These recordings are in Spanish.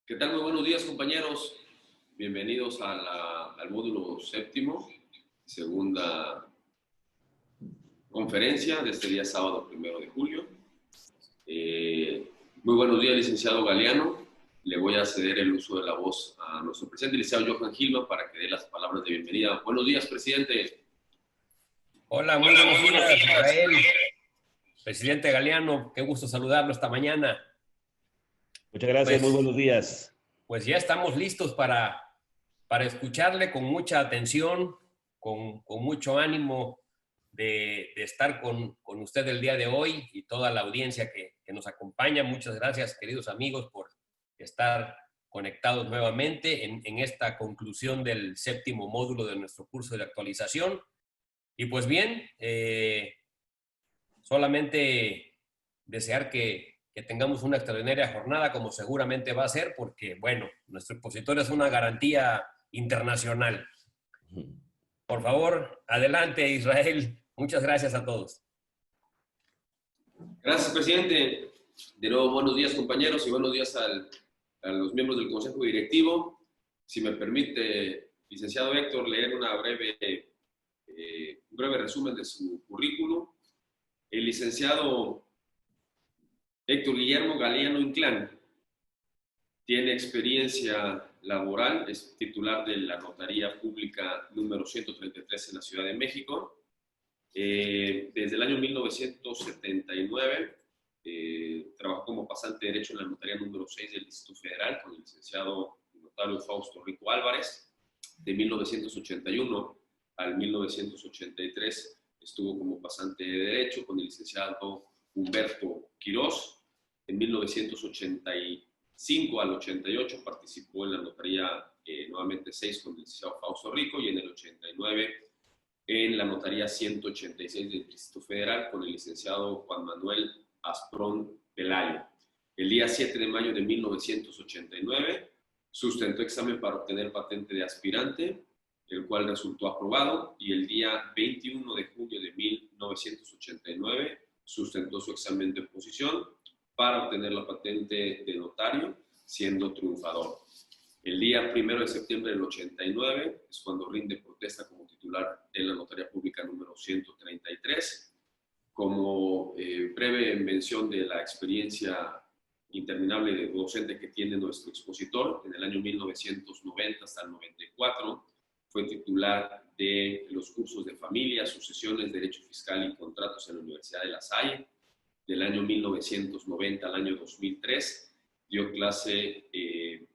¿Qué tal? Muy buenos días, compañeros. Bienvenidos al módulo séptimo, segunda conferencia de este día sábado 1 de julio. Muy buenos días, licenciado Galeano. Le voy a ceder el uso de la voz a nuestro presidente, licenciado Johan Gilman, para que dé las palabras de bienvenida. Buenos días, presidente. Hola, muy buenos días, Israel. Presidente Galeano, qué gusto saludarlo esta mañana. Muchas gracias, muy buenos días. Pues ya estamos listos para escucharle con mucha atención, con mucho ánimo de estar con usted el día de hoy y toda la audiencia que nos acompaña. Muchas gracias, queridos amigos, por estar conectados nuevamente en esta conclusión del séptimo módulo de nuestro curso de actualización. Y pues bien, solamente desear que tengamos una extraordinaria jornada, como seguramente va a ser, porque, bueno, nuestro expositor es una garantía internacional. Por favor, adelante, Israel. Muchas gracias a todos. Gracias, presidente. De nuevo, buenos días, compañeros, y buenos días a los miembros del Consejo Directivo. Si me permite, licenciado Héctor, leer un breve resumen de su currículum. El licenciado Héctor Guillermo Galeano Inclán tiene experiencia laboral, es titular de la Notaría Pública número 133 en la Ciudad de México. Desde el año 1979 trabajó como pasante de Derecho en la Notaría número 6 del Distrito Federal con el licenciado notario Fausto Rico Álvarez. De 1981 al 1983 estuvo como pasante de Derecho con el licenciado Humberto Quirós. En 1985 al 88 participó en la notaría nuevamente 6 con el licenciado Fausto Rico, y en el 89 en la notaría 186 del Distrito Federal con el licenciado Juan Manuel Asprón Pelayo. El día 7 de mayo de 1989 sustentó examen para obtener patente de aspirante, el cual resultó aprobado, y el día 21 de junio de 1989 sustentó su examen de oposición para obtener la patente de notario, siendo triunfador. El día 1 de septiembre del 89 es cuando rinde protesta como titular de la Notaría Pública número 133. Como breve mención de la experiencia interminable de docente que tiene nuestro expositor, en el año 1990 hasta el 94 fue titular de los cursos de familia, sucesiones, derecho fiscal y contratos en la Universidad de La Salle. Del año 1990 al año 2003 dio clase en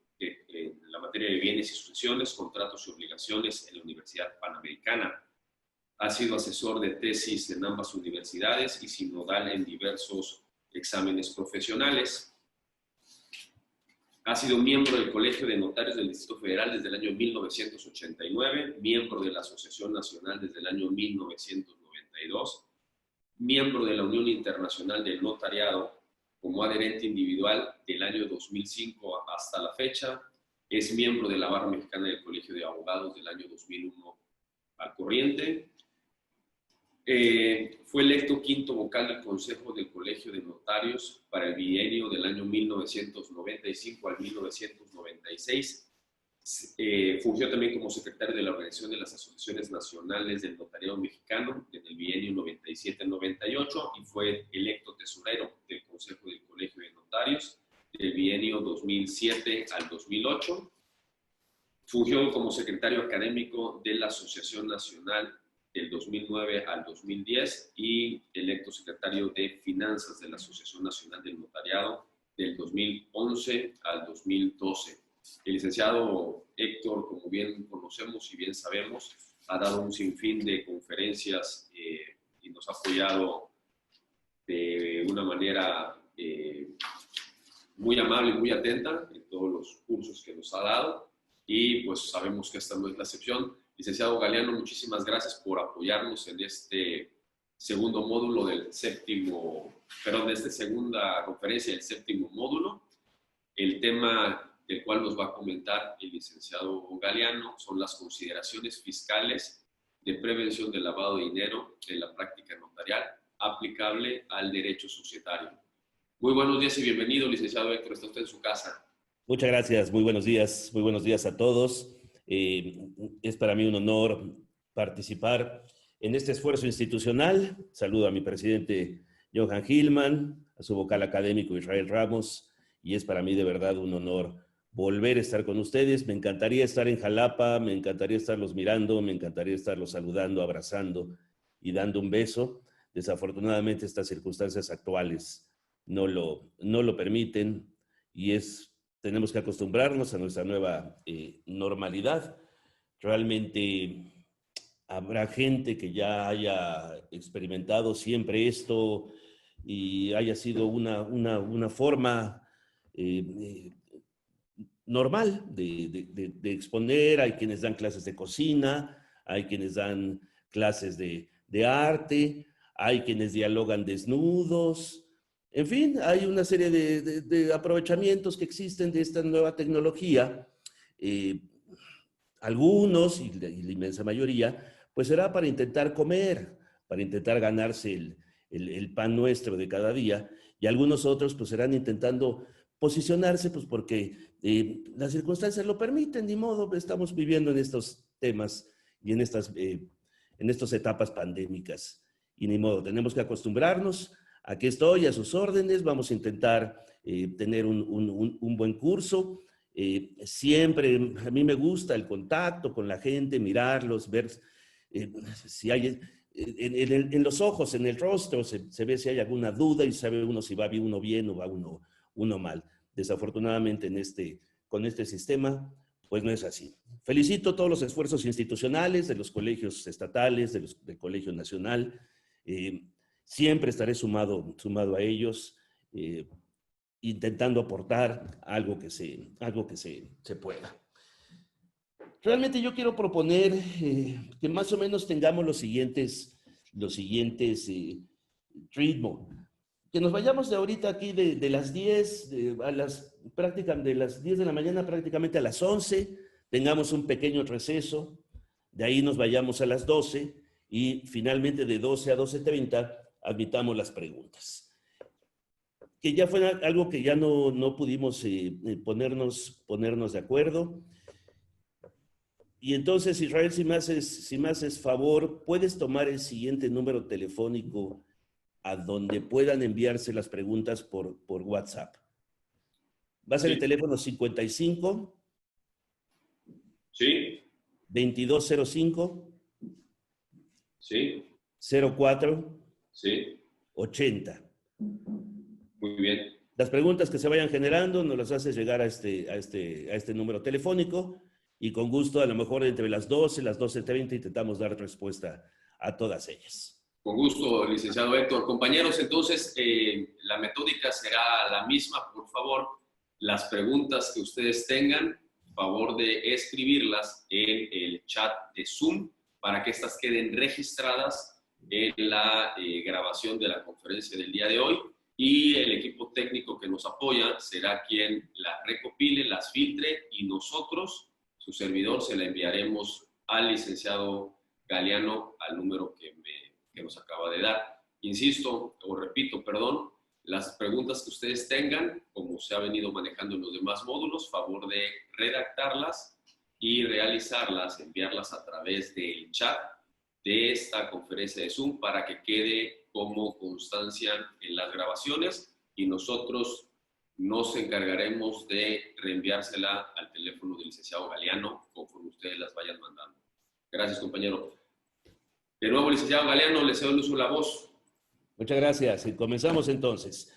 la materia de bienes y sucesiones, contratos y obligaciones en la Universidad Panamericana. Ha sido asesor de tesis en ambas universidades y sinodal en diversos exámenes profesionales. Ha sido miembro del Colegio de Notarios del Distrito Federal desde el año 1989, miembro de la Asociación Nacional desde el año 1992, miembro de la Unión Internacional del Notariado como adherente individual del año 2005 hasta la fecha. Es miembro de la Barra Mexicana del Colegio de Abogados del año 2001 al corriente. Fue electo quinto vocal del Consejo del Colegio de Notarios para el bienio del año 1995 al 1996. Fungió también como secretario de la Organización de las Asociaciones Nacionales del Notariado Mexicano en el bienio 97-98 y fue electo tesorero del Consejo del Colegio de Notarios del bienio 2007 al 2008. Fungió como secretario académico de la Asociación Nacional del 2009 al 2010 y electo secretario de Finanzas de la Asociación Nacional del Notariado del 2011 al 2012. El licenciado Héctor, como bien conocemos y bien sabemos, ha dado un sinfín de conferencias y nos ha apoyado de una manera muy amable y muy atenta en todos los cursos que nos ha dado, y pues sabemos que esta no es la excepción. Licenciado Galeano, muchísimas gracias por apoyarnos en este segundo módulo de esta segunda conferencia del séptimo módulo. El tema del cual nos va a comentar el licenciado Galeano son las consideraciones fiscales de prevención del lavado de dinero en la práctica notarial aplicable al derecho societario. Muy buenos días y bienvenido, licenciado Héctor, está usted en su casa. Muchas gracias, muy buenos días a todos. Es para mí un honor participar en este esfuerzo institucional. Saludo a mi presidente Johan Gilman, a su vocal académico Israel Ramos, y es para mí de verdad un honor volver a estar con ustedes. Me encantaría estar en Jalapa, me encantaría estarlos mirando, me encantaría estarlos saludando, abrazando y dando un beso. Desafortunadamente estas circunstancias actuales no lo permiten y tenemos que acostumbrarnos a nuestra nueva normalidad. Realmente habrá gente que ya haya experimentado siempre esto y haya sido una forma normal de exponer. Hay quienes dan clases de cocina, hay quienes dan clases de arte, hay quienes dialogan desnudos. En fin, hay una serie de aprovechamientos que existen de esta nueva tecnología. Algunos, y la inmensa mayoría, pues será para intentar comer, para intentar ganarse el pan nuestro de cada día, y algunos otros pues serán intentando posicionarse, pues porque las circunstancias lo permiten, ni modo, estamos viviendo en estos temas y en estas etapas pandémicas, y ni modo, tenemos que acostumbrarnos. Aquí estoy a sus órdenes, vamos a intentar tener un buen curso. Siempre, a mí me gusta el contacto con la gente, mirarlos, ver si hay en los ojos, en el rostro, se ve si hay alguna duda y sabe uno si va uno bien o va uno mal. Desafortunadamente con este sistema, pues no es así. Felicito todos los esfuerzos institucionales de los colegios estatales, del Colegio Nacional. Siempre estaré sumado a ellos, intentando aportar algo que se pueda. Realmente yo quiero proponer que más o menos tengamos los siguientes ritmos. Que nos vayamos de ahorita aquí de las 10 de las 10 de la mañana prácticamente a las 11, tengamos un pequeño receso, de ahí nos vayamos a las 12 y finalmente de 12 a 12:30 admitamos las preguntas. Que ya fue algo que ya no pudimos ponernos de acuerdo. Y entonces, Israel, si me haces favor, ¿puedes tomar el siguiente número telefónico a donde puedan enviarse las preguntas por WhatsApp? Va a ser el teléfono 55 Sí. 2205 Sí. 04 Sí. 80. Muy bien. Las preguntas que se vayan generando nos las haces llegar a este número telefónico y con gusto, a lo mejor entre las 12 y las 12:30 intentamos dar respuesta a todas ellas. Con gusto, licenciado Héctor. Compañeros, entonces, la metódica será la misma. Por favor, las preguntas que ustedes tengan, favor de escribirlas en el chat de Zoom para que estas queden registradas en la grabación de la conferencia del día de hoy. Y el equipo técnico que nos apoya será quien las recopile, las filtre y nosotros, su servidor, se la enviaremos al licenciado Galeano al número que nos acaba de dar. Insisto, o repito, perdón, las preguntas que ustedes tengan, como se ha venido manejando en los demás módulos, favor de redactarlas y realizarlas, enviarlas a través del chat de esta conferencia de Zoom para que quede como constancia en las grabaciones y nosotros nos encargaremos de reenviársela al teléfono del licenciado Galeano conforme ustedes las vayan mandando. Gracias, compañero. De nuevo, licenciado Galeano, le cedo el uso de la voz. Muchas gracias. Y comenzamos entonces.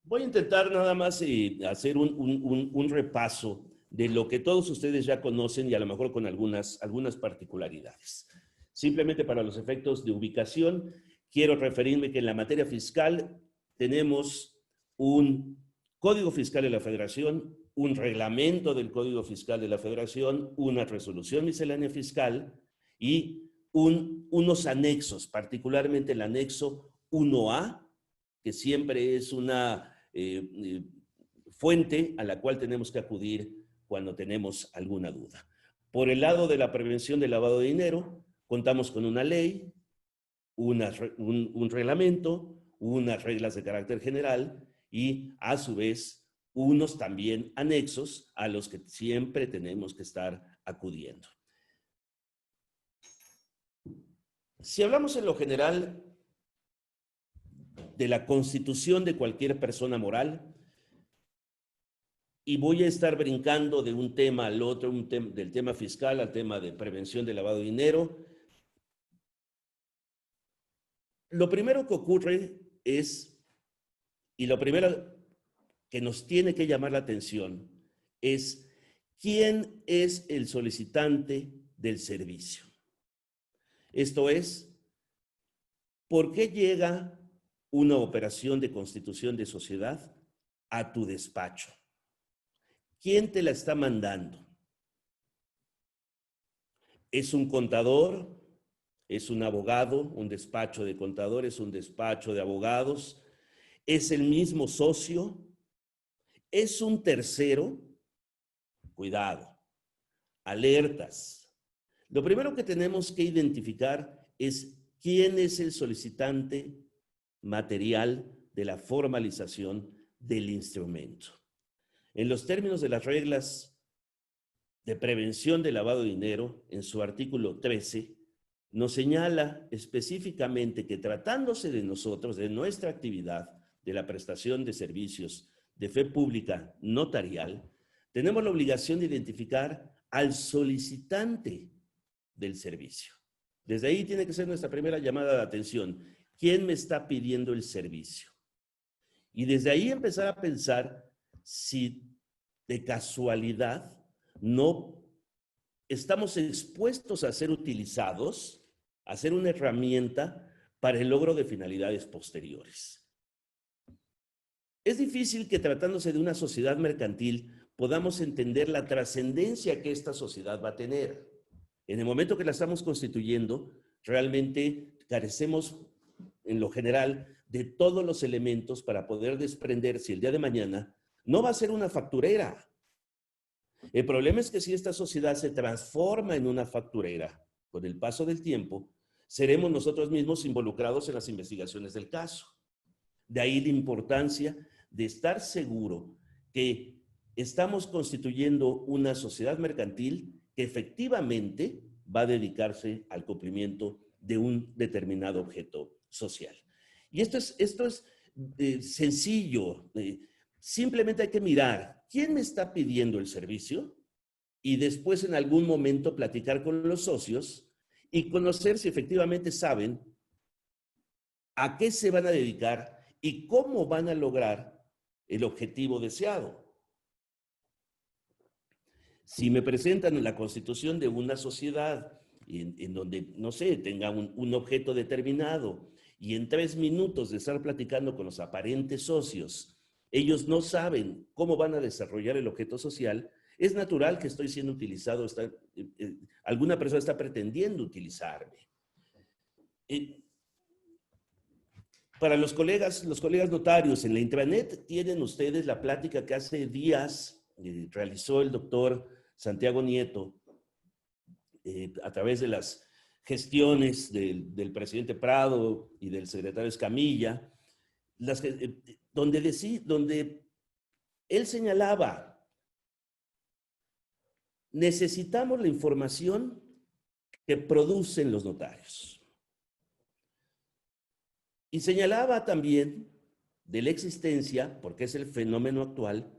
Voy a intentar nada más hacer un repaso de lo que todos ustedes ya conocen y a lo mejor con algunas particularidades. Simplemente para los efectos de ubicación, quiero referirme que en la materia fiscal tenemos un Código Fiscal de la Federación, un reglamento del Código Fiscal de la Federación, una resolución miscelánea fiscal y unos anexos, particularmente el anexo 1A, que siempre es una fuente a la cual tenemos que acudir cuando tenemos alguna duda. Por el lado de la prevención del lavado de dinero, contamos con una ley, un reglamento, unas reglas de carácter general y, a su vez, unos también anexos a los que siempre tenemos que estar acudiendo. Si hablamos en lo general de la constitución de cualquier persona moral, y voy a estar brincando de un tema al otro, del tema fiscal al tema de prevención de lavado de dinero, lo primero que ocurre es, y lo primero que nos tiene que llamar la atención es quién es el solicitante del servicio. Esto es, ¿por qué llega una operación de constitución de sociedad a tu despacho? ¿Quién te la está mandando? ¿Es un contador? ¿Es un abogado? ¿Un despacho de contadores? ¿Un despacho de abogados? ¿Es el mismo socio? ¿Es un tercero? Cuidado, alertas. Lo primero que tenemos que identificar es quién es el solicitante material de la formalización del instrumento. En los términos de las reglas de prevención del lavado de dinero, en su artículo 13, nos señala específicamente que tratándose de nosotros, de nuestra actividad, de la prestación de servicios de fe pública notarial, tenemos la obligación de identificar al solicitante del servicio. Desde ahí tiene que ser nuestra primera llamada de atención. ¿Quién me está pidiendo el servicio? Y desde ahí empezar a pensar si de casualidad no estamos expuestos a ser utilizados, a ser una herramienta para el logro de finalidades posteriores. Es difícil que tratándose de una sociedad mercantil podamos entender la trascendencia que esta sociedad va a tener. En el momento que la estamos constituyendo, realmente carecemos en lo general de todos los elementos para poder desprender si el día de mañana no va a ser una facturera. El problema es que si esta sociedad se transforma en una facturera, con el paso del tiempo, seremos nosotros mismos involucrados en las investigaciones del caso. De ahí la importancia de estar seguro que estamos constituyendo una sociedad mercantil que efectivamente va a dedicarse al cumplimiento de un determinado objeto social. Y esto es sencillo. Simplemente hay que mirar quién me está pidiendo el servicio y después en algún momento platicar con los socios y conocer si efectivamente saben a qué se van a dedicar y cómo van a lograr el objetivo deseado. Si me presentan la constitución de una sociedad en donde, no sé, tenga un objeto determinado y en 3 minutos de estar platicando con los aparentes socios, ellos no saben cómo van a desarrollar el objeto social, es natural que estoy siendo utilizado, alguna persona está pretendiendo utilizarme. Para los colegas notarios, en la intranet tienen ustedes la plática que hace días realizó el doctor Santiago Nieto a través de las gestiones del presidente Prado y del secretario Escamilla, donde él señalaba, necesitamos la información que producen los notarios. Y señalaba también de la existencia, porque es el fenómeno actual,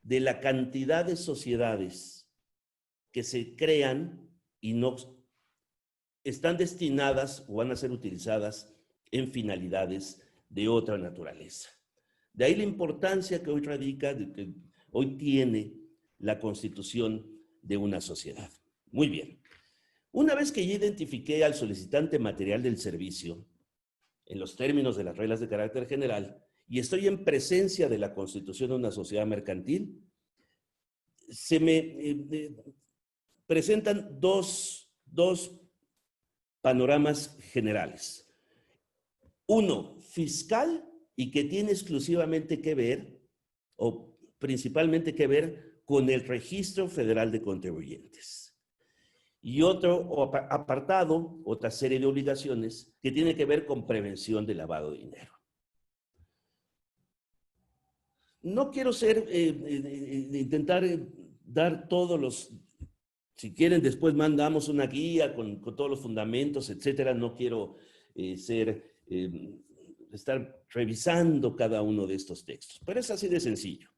de la cantidad de sociedades que se crean y no están destinadas o van a ser utilizadas en finalidades de otra naturaleza. De ahí la importancia que hoy radica, que hoy tiene la constitución de una sociedad. Muy bien. Una vez que ya identifiqué al solicitante material del servicio, en los términos de las reglas de carácter general, y estoy en presencia de la constitución de una sociedad mercantil, se me presentan dos panoramas generales. Uno, fiscal, y que tiene exclusivamente que ver, o principalmente que ver, con el Registro Federal de Contribuyentes. Y otro apartado, otra serie de obligaciones, que tiene que ver con prevención del lavado de dinero. no quiero intentar dar todos los, si quieren después mandamos una guía con todos los fundamentos, etcétera. No quiero estar revisando cada uno de estos textos, pero es así de sencillo.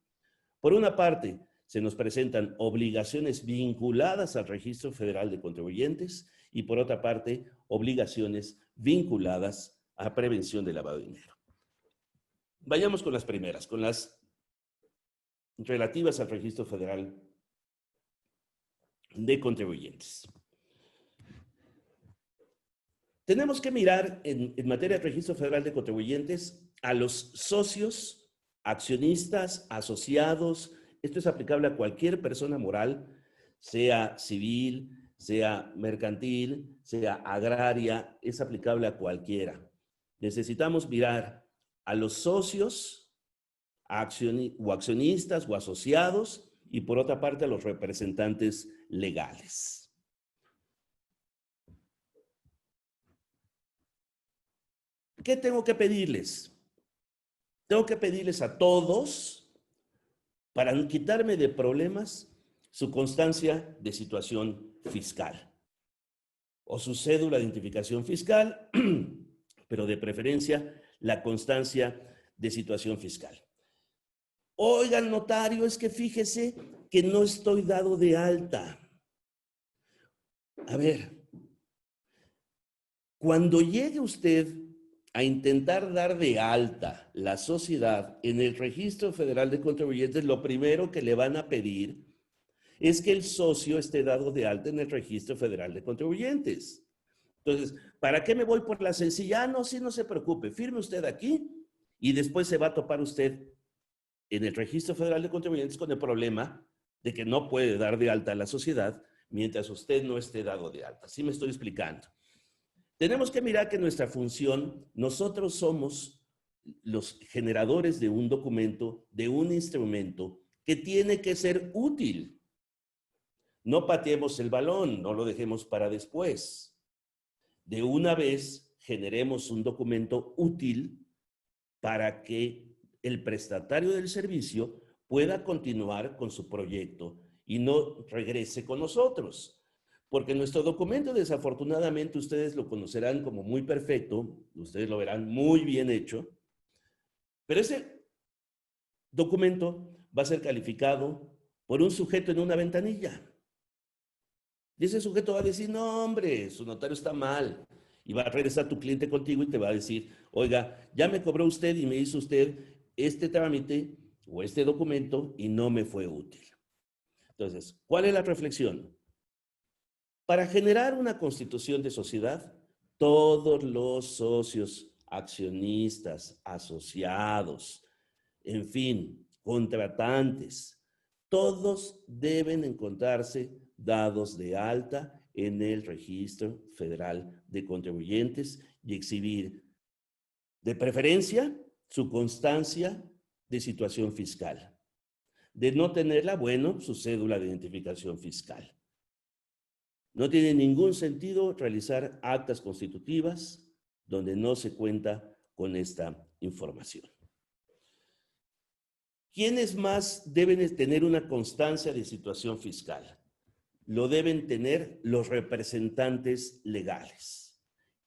Por una parte, se nos presentan obligaciones vinculadas al Registro Federal de Contribuyentes y por otra parte, obligaciones vinculadas a prevención de lavado de dinero. Vayamos con las primeras, con las relativas al Registro Federal de Contribuyentes. Tenemos que mirar en materia de Registro Federal de Contribuyentes a los socios, accionistas, asociados. Esto es aplicable a cualquier persona moral, sea civil, sea mercantil, sea agraria, es aplicable a cualquiera. Necesitamos mirar a los socios, o accionistas o asociados, y por otra parte a los representantes legales. ¿Qué tengo que pedirles? Tengo que pedirles a todos, para quitarme de problemas, su constancia de situación fiscal o su cédula de identificación fiscal, pero de preferencia la constancia de situación fiscal. Oiga, notario, es que fíjese que no estoy dado de alta. A ver, cuando llegue usted a intentar dar de alta la sociedad en el Registro Federal de Contribuyentes, lo primero que le van a pedir es que el socio esté dado de alta en el Registro Federal de Contribuyentes. Entonces, ¿para qué me voy por la sencilla? Ah, no, sí, no se preocupe, firme usted aquí y después se va a topar usted en el Registro Federal de Contribuyentes con el problema de que no puede dar de alta a la sociedad mientras usted no esté dado de alta. ¿Sí me estoy explicando? Tenemos que mirar que nuestra función, nosotros somos los generadores de un documento, de un instrumento que tiene que ser útil. No pateemos el balón, no lo dejemos para después. De una vez generemos un documento útil para que el prestatario del servicio pueda continuar con su proyecto y no regrese con nosotros. Porque nuestro documento, desafortunadamente, ustedes lo conocerán como muy perfecto, ustedes lo verán muy bien hecho, pero ese documento va a ser calificado por un sujeto en una ventanilla. Y ese sujeto va a decir, no, hombre, su notario está mal. Y va a regresar tu cliente contigo y te va a decir, oiga, ya me cobró usted y me hizo usted este trámite o este documento y no me fue útil. Entonces, ¿cuál es la reflexión? Para generar una constitución de sociedad, todos los socios, accionistas, asociados, en fin, contratantes, todos deben encontrarse dados de alta en el Registro Federal de Contribuyentes y exhibir, de preferencia, su constancia de situación fiscal. De no tenerla, bueno, su cédula de identificación fiscal. No tiene ningún sentido realizar actas constitutivas donde no se cuenta con esta información. ¿Quiénes más deben tener una constancia de situación fiscal? Lo deben tener los representantes legales.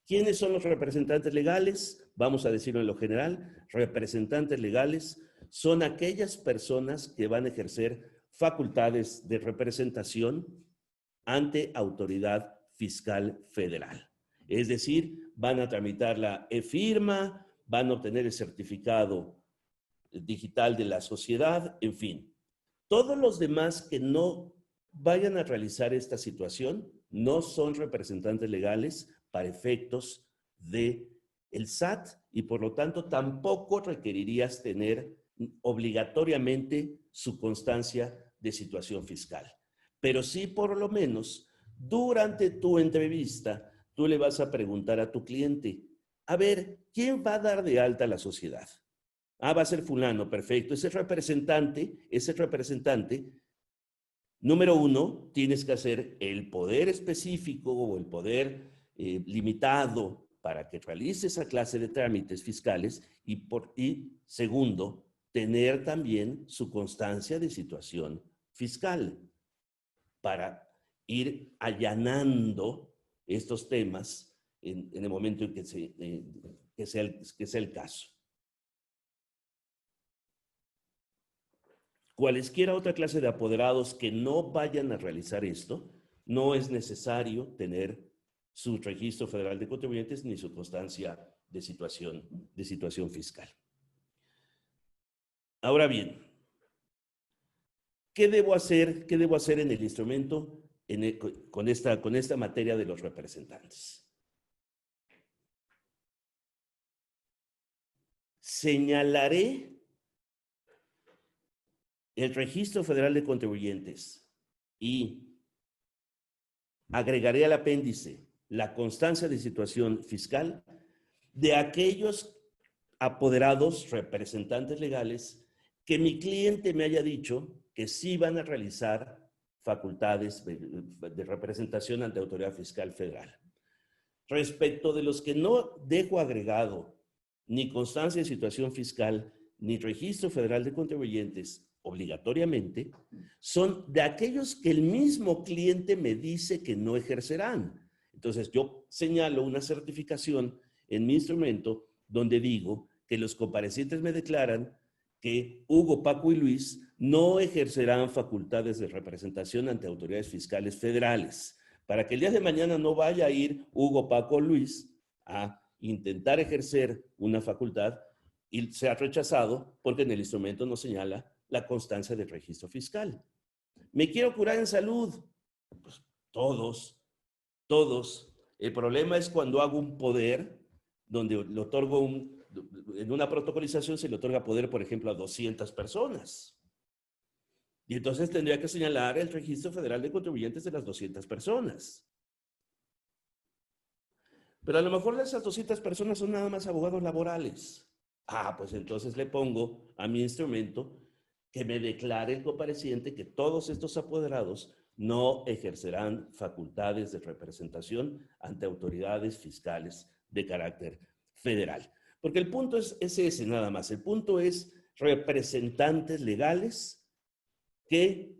¿Quiénes son los representantes legales? Vamos a decirlo en lo general. Representantes legales son aquellas personas que van a ejercer facultades de representación ante autoridad fiscal federal. Es decir, van a tramitar la e-firma, van a obtener el certificado digital de la sociedad, en fin. Todos los demás que no vayan a realizar esta situación no son representantes legales para efectos del SAT y por lo tanto tampoco requerirías tener obligatoriamente su constancia de situación fiscal. Pero sí, por lo menos, durante tu entrevista, tú le vas a preguntar a tu cliente, a ver, ¿quién va a dar de alta a la sociedad? Ah, va a ser fulano, perfecto. Ese representante, número uno, tienes que hacer el poder específico o el poder limitado para que realice esa clase de trámites fiscales y segundo, tener también su constancia de situación fiscal para ir allanando estos temas en el momento en que sea el caso. Cualesquiera otra clase de apoderados que no vayan a realizar esto, no es necesario tener su registro federal de contribuyentes ni su constancia de situación fiscal. Ahora bien, ¿qué debo hacer en el instrumento con esta materia de los representantes? Señalaré el registro federal de contribuyentes y agregaré al apéndice la constancia de situación fiscal de aquellos apoderados, representantes legales, que mi cliente me haya dicho que sí van a realizar facultades de representación ante autoridad fiscal federal. Respecto de los que no dejo agregado ni constancia de situación fiscal, ni registro federal de contribuyentes obligatoriamente, son de aquellos que el mismo cliente me dice que no ejercerán. Entonces, yo señalo una certificación en mi instrumento donde digo que los comparecientes me declaran que Hugo, Paco y Luis no ejercerán facultades de representación ante autoridades fiscales federales, para que el día de mañana no vaya a ir Hugo, Paco o Luis a intentar ejercer una facultad y sea rechazado porque en el instrumento no señala la constancia del registro fiscal. ¿Me quiero curar en salud? Pues todos. El problema es cuando hago un poder donde le otorgo en una protocolización se le otorga poder, por ejemplo, a 200 personas. Y entonces tendría que señalar el registro federal de contribuyentes de las 200 personas. Pero a lo mejor de esas 200 personas son nada más abogados laborales. Pues entonces le pongo a mi instrumento que me declare el compareciente que todos estos apoderados no ejercerán facultades de representación ante autoridades fiscales de carácter federal. Porque el punto es ese nada más. El punto es representantes legales que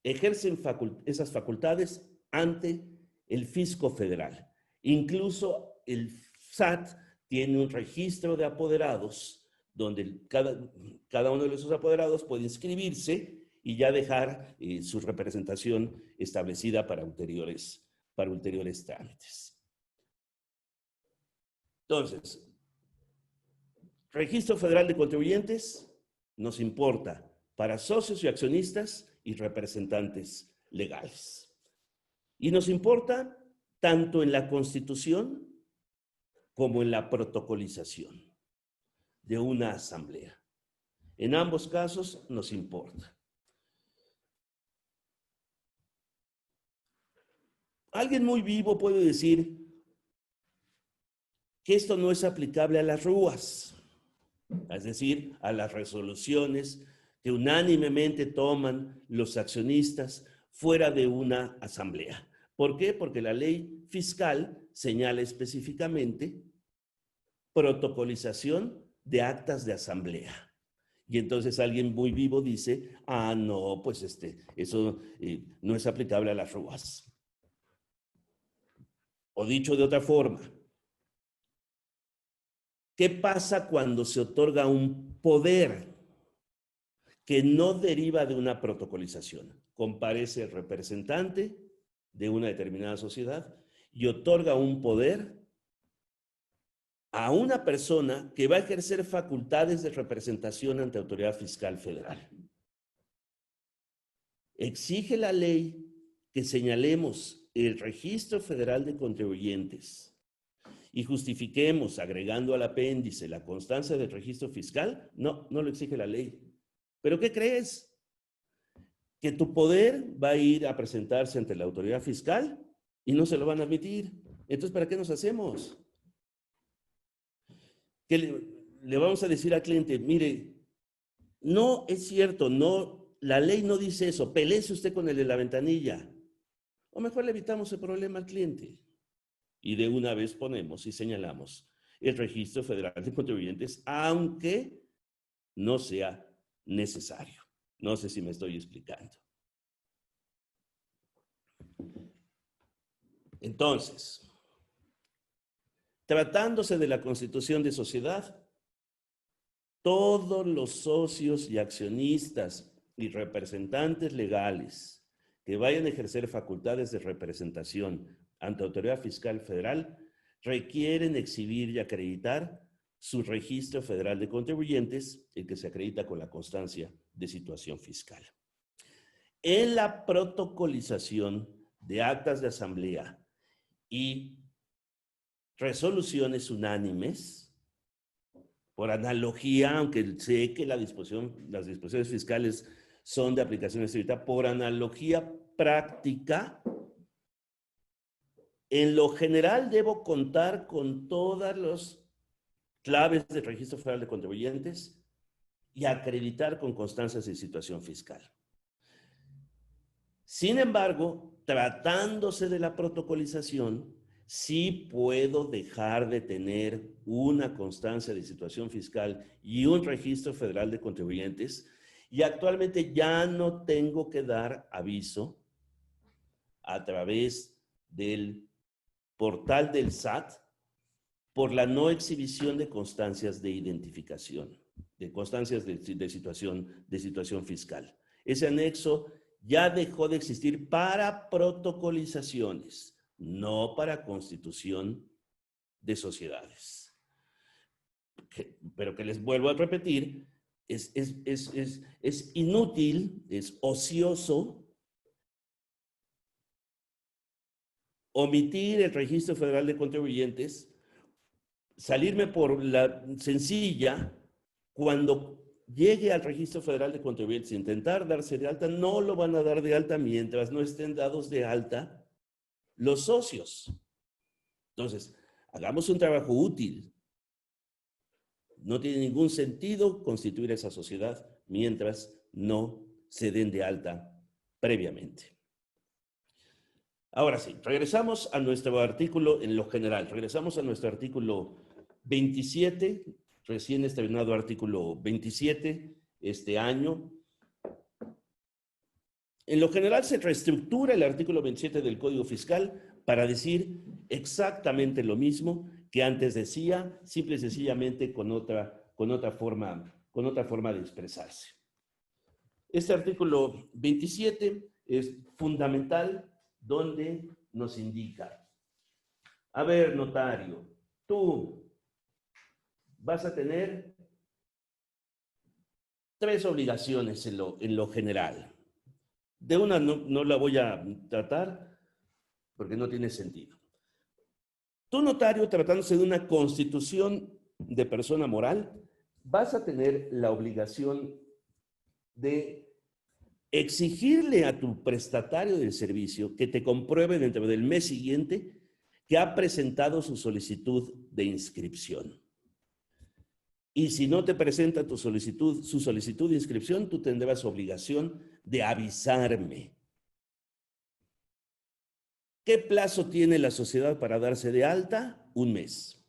ejercen esas facultades ante el fisco federal. Incluso el SAT tiene un registro de apoderados donde cada uno de esos apoderados puede inscribirse y ya dejar su representación establecida para ulteriores trámites. Entonces, Registro Federal de Contribuyentes nos importa para socios y accionistas y representantes legales. Y nos importa tanto en la constitución como en la protocolización de una asamblea. En ambos casos nos importa. Alguien muy vivo puede decir que esto no es aplicable a las RUAs, es decir, a las resoluciones que unánimemente toman los accionistas fuera de una asamblea. ¿Por qué? Porque la ley fiscal señala específicamente protocolización de actas de asamblea. Y entonces alguien muy vivo dice, no, pues eso no es aplicable a las RUAs. O dicho de otra forma, ¿qué pasa cuando se otorga un poder que no deriva de una protocolización? Comparece el representante de una determinada sociedad y otorga un poder a una persona que va a ejercer facultades de representación ante autoridad fiscal federal. Exige la ley que señalemos el Registro Federal de Contribuyentes y justifiquemos agregando al apéndice la constancia del registro fiscal. No lo exige la ley. ¿Pero qué crees? Que tu poder va a ir a presentarse ante la autoridad fiscal y no se lo van a admitir. Entonces, ¿para qué nos hacemos? Que le vamos a decir al cliente, mire, no es cierto, la ley no dice eso, peléese usted con el de la ventanilla. O mejor le evitamos el problema al cliente. Y de una vez ponemos y señalamos el Registro Federal de Contribuyentes, aunque no sea necesario. No sé si me estoy explicando. Entonces, tratándose de la constitución de sociedad, todos los socios y accionistas y representantes legales que vayan a ejercer facultades de representación ante Autoridad Fiscal Federal requieren exhibir y acreditar su registro federal de contribuyentes, el que se acredita con la constancia de situación fiscal. En la protocolización de actas de asamblea y resoluciones unánimes, por analogía, aunque sé que las disposiciones fiscales son de aplicación estricta, por analogía práctica, en lo general debo contar con todas las claves del Registro Federal de Contribuyentes y acreditar con constancias de situación fiscal. Sin embargo, tratándose de la protocolización, sí puedo dejar de tener una constancia de situación fiscal y un registro federal de contribuyentes, y actualmente ya no tengo que dar aviso a través del portal del SAT por la no exhibición de constancias de identificación, de constancias de situación fiscal. Ese anexo ya dejó de existir para protocolizaciones, no para constitución de sociedades. Pero que les vuelvo a repetir, es inútil, es ocioso omitir el Registro Federal de Contribuyentes, salirme por la sencilla, cuando llegue al Registro Federal de Contribuyentes, intentar darse de alta, no lo van a dar de alta mientras no estén dados de alta los socios. Entonces, hagamos un trabajo útil. No tiene ningún sentido constituir esa sociedad mientras no se den de alta previamente. Ahora sí, regresamos a nuestro artículo en lo general. Regresamos a nuestro artículo 27, recién estrenado artículo 27 este año. En lo general se reestructura el artículo 27 del Código Fiscal para decir exactamente lo mismo que antes decía, simple y sencillamente con otra forma de expresarse. Este artículo 27 es fundamental, donde nos indica: a ver, notario, tú vas a tener 3 obligaciones en lo general. De una no la voy a tratar porque no tiene sentido. Tú, notario, tratándose de una constitución de persona moral, vas a tener la obligación de exigirle a tu prestatario del servicio que te compruebe dentro del mes siguiente que ha presentado su solicitud de inscripción. Y si no te presenta su solicitud de inscripción, tú tendrás obligación de avisarme. ¿Qué plazo tiene la sociedad para darse de alta? 1 mes.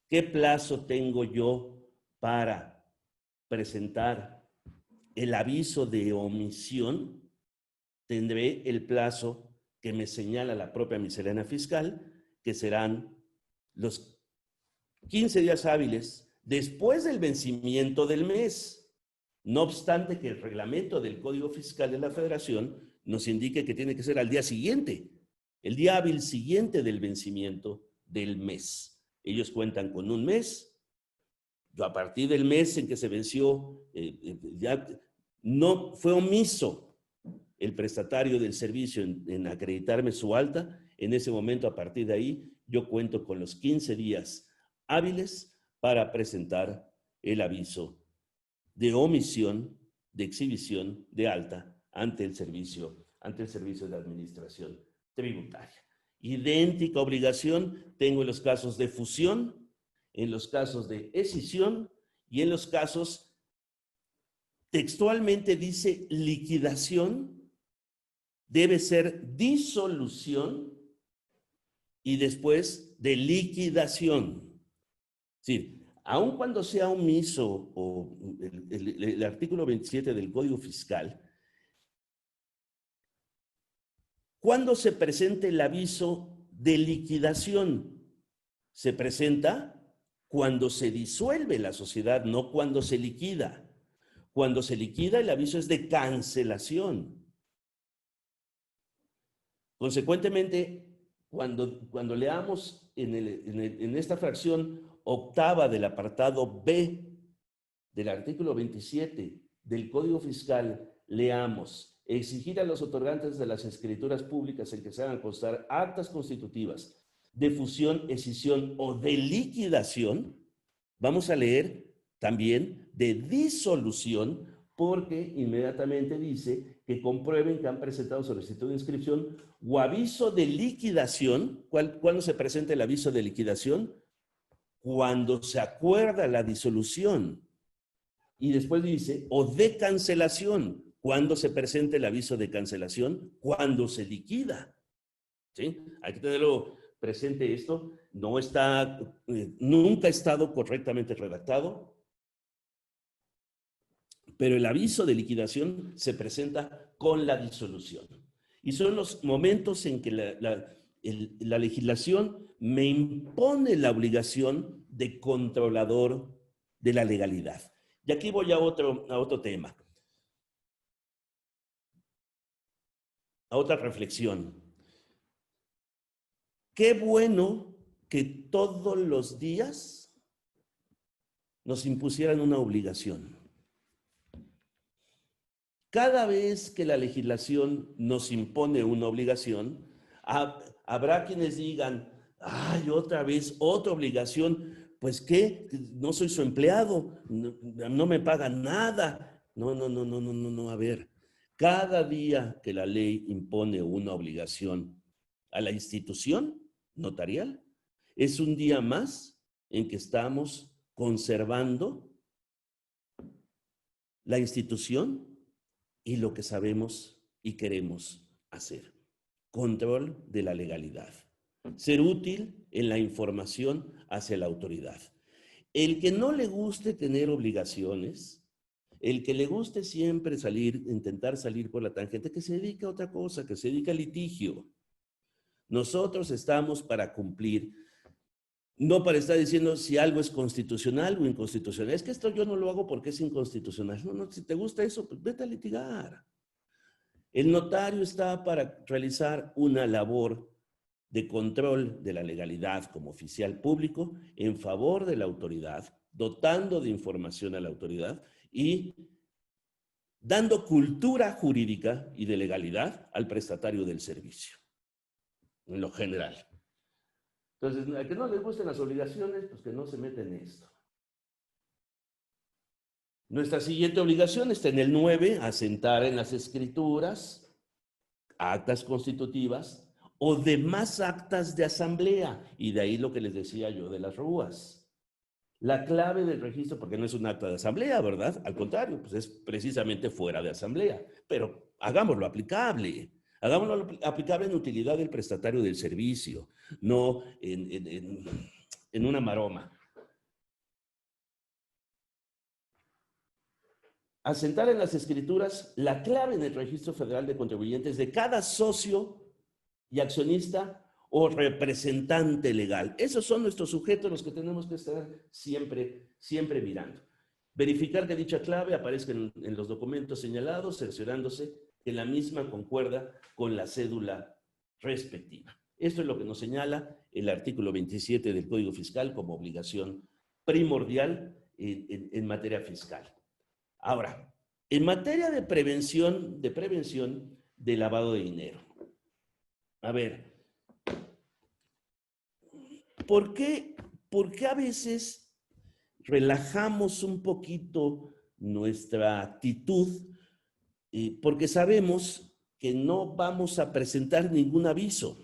¿Qué plazo tengo yo para presentar el aviso de omisión? Tendré el plazo que me señala la propia miscelánea fiscal, que serán los 15 días hábiles después del vencimiento del mes. No obstante que el reglamento del Código Fiscal de la Federación nos indique que tiene que ser al día siguiente, el día hábil siguiente del vencimiento del mes. Ellos cuentan con 1 mes. Yo, a partir del mes en que se venció, ya no fue omiso el prestatario del servicio en acreditarme su alta. En ese momento, a partir de ahí, yo cuento con los 15 días hábiles para presentar el aviso de omisión, de exhibición de alta ante el servicio de administración tributaria. Idéntica obligación tengo en los casos de fusión, en los casos de escisión y en los casos, textualmente dice liquidación, debe ser disolución y después de liquidación. Es decir, aun cuando sea omiso o el artículo 27 del Código Fiscal, ¿cuándo se presenta el aviso de liquidación? Se presenta cuando se disuelve la sociedad, no cuando se liquida. Cuando se liquida, el aviso es de cancelación. Consecuentemente, cuando leamos en esta fracción octava del apartado B del artículo 27 del Código Fiscal, leamos: exigir a los otorgantes de las escrituras públicas en que se hagan constar actas constitutivas de fusión, escisión o de liquidación. Vamos a leer también de disolución, porque inmediatamente dice que comprueben que han presentado solicitud de inscripción o aviso de liquidación. ¿Cuándo se presenta el aviso de liquidación? Cuando se acuerda la disolución. Y después dice, o de cancelación. ¿Cuándo se presenta el aviso de cancelación? Cuando se liquida. ¿Sí? Hay que tenerlo presente esto. No está, nunca ha estado correctamente redactado, pero el aviso de liquidación se presenta con la disolución. Y son los momentos en que la legislación me impone la obligación de controlador de la legalidad. Y aquí voy a otro tema, a otra reflexión. Qué bueno que todos los días nos impusieran una obligación. Cada vez que la legislación nos impone una obligación, habrá quienes digan, ay, otra vez, otra obligación, pues ¿qué? No soy su empleado, no me pagan nada. No, a ver, cada día que la ley impone una obligación a la institución notarial, es un día más en que estamos conservando la institución y lo que sabemos y queremos hacer. Control de la legalidad. Ser útil en la información hacia la autoridad. El que no le guste tener obligaciones, el que le guste siempre intentar salir por la tangente, que se dedique a otra cosa, que se dedique al litigio. Nosotros estamos para cumplir, no para estar diciendo si algo es constitucional o inconstitucional. Es que esto yo no lo hago porque es inconstitucional. No, si te gusta eso, pues vete a litigar. El notario está para realizar una labor de control de la legalidad como oficial público en favor de la autoridad, dotando de información a la autoridad y dando cultura jurídica y de legalidad al prestatario del servicio, en lo general. Entonces, a que no les gusten las obligaciones, pues que no se meta en esto. Nuestra siguiente obligación está en el 9, asentar en las escrituras, actas constitutivas o demás actas de asamblea. Y de ahí lo que les decía yo de las rúas. La clave del registro, porque no es un acta de asamblea, ¿verdad? Al contrario, pues es precisamente fuera de asamblea. Pero hagámoslo aplicable. Hagámoslo aplicable en utilidad del prestatario del servicio, no en una maroma. Asentar en las escrituras la clave en el Registro Federal de Contribuyentes de cada socio y accionista o representante legal. Esos son nuestros sujetos, los que tenemos que estar siempre mirando. Verificar que dicha clave aparezca en los documentos señalados, cerciorándose que la misma concuerda con la cédula respectiva. Esto es lo que nos señala el artículo 27 del Código Fiscal como obligación primordial en materia fiscal. Ahora, en materia de prevención de lavado de dinero. A ver, ¿por qué a veces relajamos un poquito nuestra actitud? Porque sabemos que no vamos a presentar ningún aviso.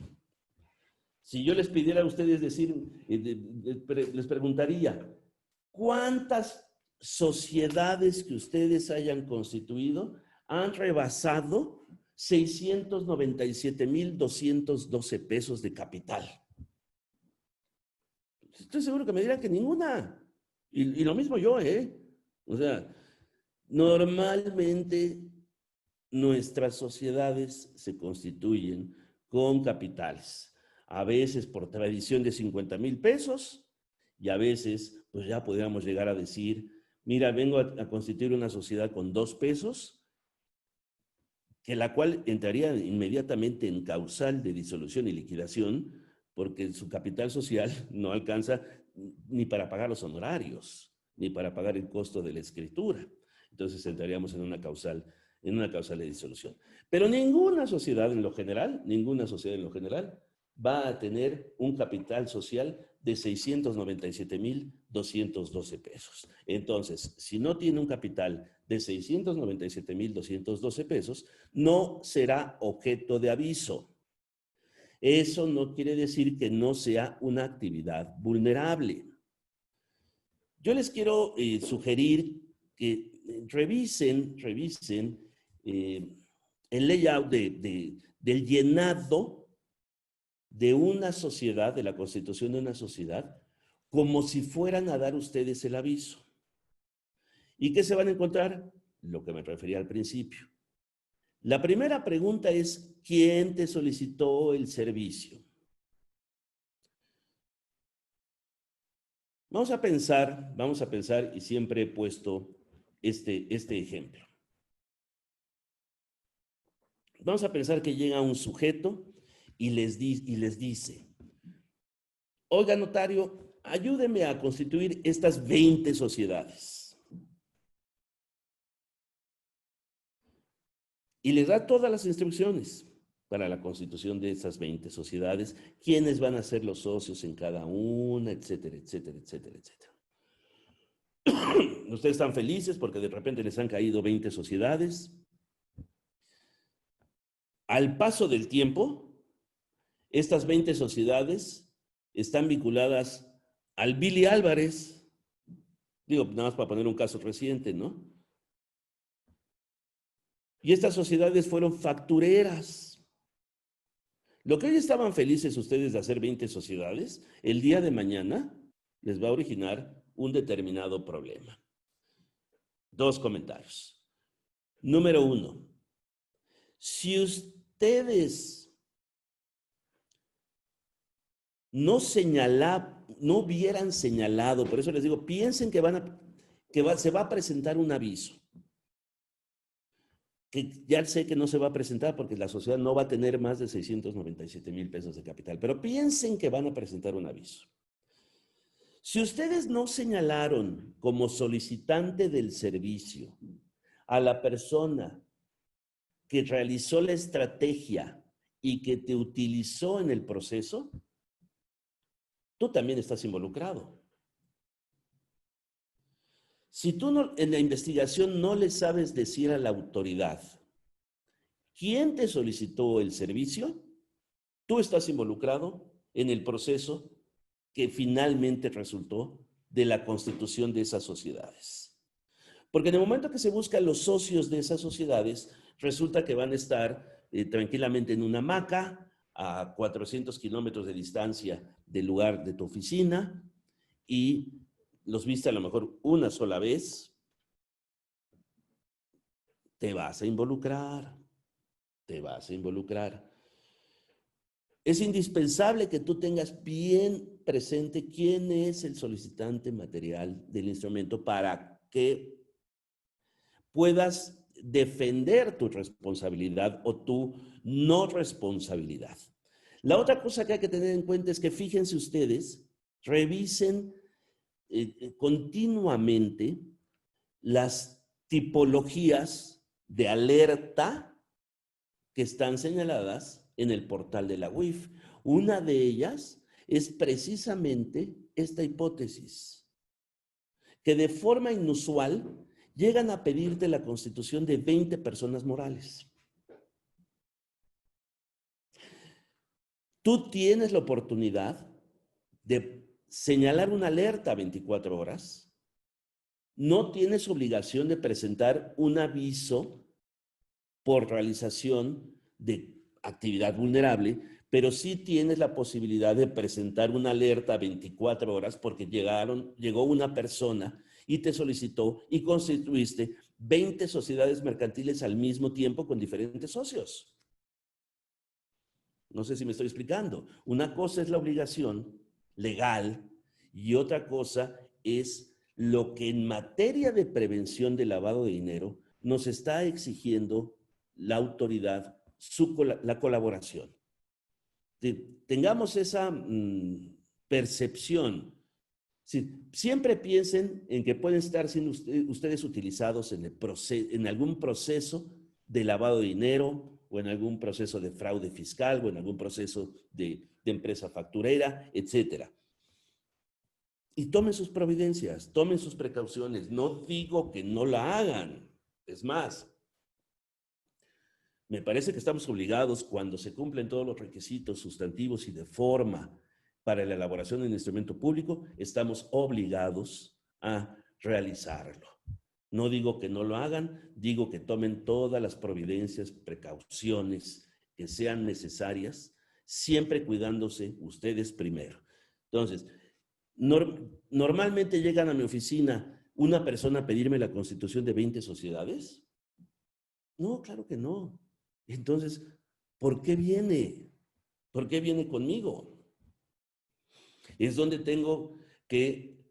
Si yo les pidiera a ustedes decir, les preguntaría, ¿cuántas sociedades que ustedes hayan constituido han rebasado 697,212 pesos de capital? Estoy seguro que me dirán que ninguna. Y lo mismo yo, ¿eh? O sea, normalmente nuestras sociedades se constituyen con capitales, a veces por tradición de 50,000 pesos y a veces, pues ya podríamos llegar a decir, mira, vengo a constituir una sociedad con 2 pesos, que la cual entraría inmediatamente en causal de disolución y liquidación, porque su capital social no alcanza ni para pagar los honorarios, ni para pagar el costo de la escritura. Entonces entraríamos en una causal de disolución. Pero ninguna sociedad en lo general va a tener un capital social de 697,212 pesos. Entonces, si no tiene un capital de 697,212 pesos, no será objeto de aviso. Eso no quiere decir que no sea una actividad vulnerable. Yo les quiero sugerir que revisen el layout del llenado de una sociedad, de la constitución de una sociedad, como si fueran a dar ustedes el aviso. ¿Y qué se van a encontrar? Lo que me refería al principio. La primera pregunta es, ¿quién te solicitó el servicio? Vamos a pensar, y siempre he puesto este ejemplo. Vamos a pensar que llega un sujeto y les dice, oiga, notario, ayúdeme a constituir estas 20 sociedades. Y les da todas las instrucciones para la constitución de esas 20 sociedades, quiénes van a ser los socios en cada una, etcétera, etcétera, etcétera, etcétera. Ustedes están felices porque de repente les han caído 20 sociedades. Al paso del tiempo, estas 20 sociedades están vinculadas al Billy Álvarez. Digo, nada más para poner un caso reciente, ¿no? Y estas sociedades fueron factureras. Lo que hoy estaban felices ustedes de hacer 20 sociedades, el día de mañana les va a originar un determinado problema. 2 comentarios. Número 1. Si ustedes no hubieran señalado, por eso les digo, piensen que se va a presentar un aviso. Que ya sé que no se va a presentar porque la sociedad no va a tener más de 697,000 pesos de capital, pero piensen que van a presentar un aviso. Si ustedes no señalaron como solicitante del servicio a la persona que realizó la estrategia y que te utilizó en el proceso, tú también estás involucrado. Si tú en la investigación no le sabes decir a la autoridad quién te solicitó el servicio, tú estás involucrado en el proceso que finalmente resultó de la constitución de esas sociedades. Porque en el momento que se buscan los socios de esas sociedades, resulta que van a estar tranquilamente en una hamaca a 400 kilómetros de distancia del lugar de tu oficina y los viste a lo mejor una sola vez, te vas a involucrar. Es indispensable que tú tengas bien presente quién es el solicitante material del instrumento para que puedas defender tu responsabilidad o tu no responsabilidad. La otra cosa que hay que tener en cuenta es que fíjense ustedes, revisen continuamente las tipologías de alerta que están señaladas en el portal de la UIF. Una de ellas es precisamente esta hipótesis, que de forma inusual llegan a pedirte la constitución de 20 personas morales. Tú tienes la oportunidad de señalar una alerta a 24 horas. No tienes obligación de presentar un aviso por realización de actividad vulnerable, pero sí tienes la posibilidad de presentar una alerta 24 horas porque llegó una persona y te solicitó y constituiste 20 sociedades mercantiles al mismo tiempo con diferentes socios. No sé si me estoy explicando. Una cosa es la obligación legal y otra cosa es lo que en materia de prevención del lavado de dinero nos está exigiendo la autoridad, la colaboración. Tengamos esa percepción. Siempre piensen en que pueden estar siendo ustedes utilizados en algún proceso de lavado de dinero o en algún proceso de fraude fiscal o en algún proceso de empresa facturera, etc. Y tomen sus providencias, tomen sus precauciones. No digo que no la hagan. Es más, me parece que estamos obligados, cuando se cumplen todos los requisitos sustantivos y de forma para la elaboración de un instrumento público, estamos obligados a realizarlo. No digo que no lo hagan, digo que tomen todas las providencias, precauciones que sean necesarias, siempre cuidándose ustedes primero. Entonces, normalmente llegan a mi oficina una persona a pedirme la constitución de 20 sociedades. No, claro que no. Entonces, ¿por qué viene? ¿Por qué viene conmigo? Es donde tengo que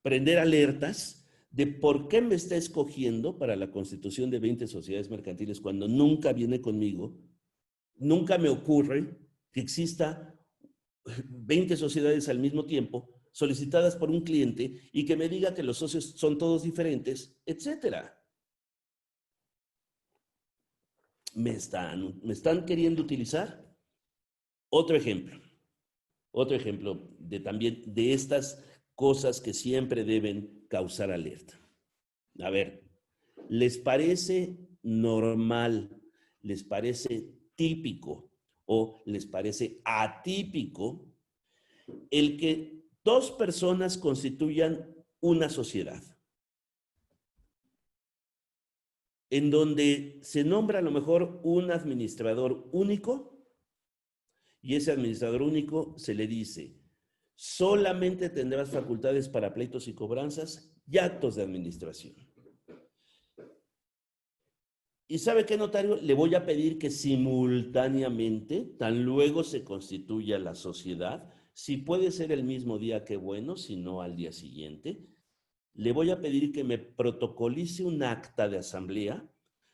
prender alertas de por qué me está escogiendo para la constitución de 20 sociedades mercantiles cuando nunca viene conmigo. Nunca me ocurre que exista 20 sociedades al mismo tiempo solicitadas por un cliente y que me diga que los socios son todos diferentes, etcétera. Me están queriendo utilizar. Otro ejemplo también de estas cosas que siempre deben causar alerta. A ver, ¿les parece normal, les parece típico o les parece atípico el que dos personas constituyan una sociedad en donde se nombra a lo mejor un administrador único y ese administrador único se le dice: solamente tendrás facultades para pleitos y cobranzas y actos de administración? ¿Y sabe qué, notario? Le voy a pedir que simultáneamente, tan luego se constituya la sociedad, si puede ser el mismo día, qué bueno, si no al día siguiente, le voy a pedir que me protocolice un acta de asamblea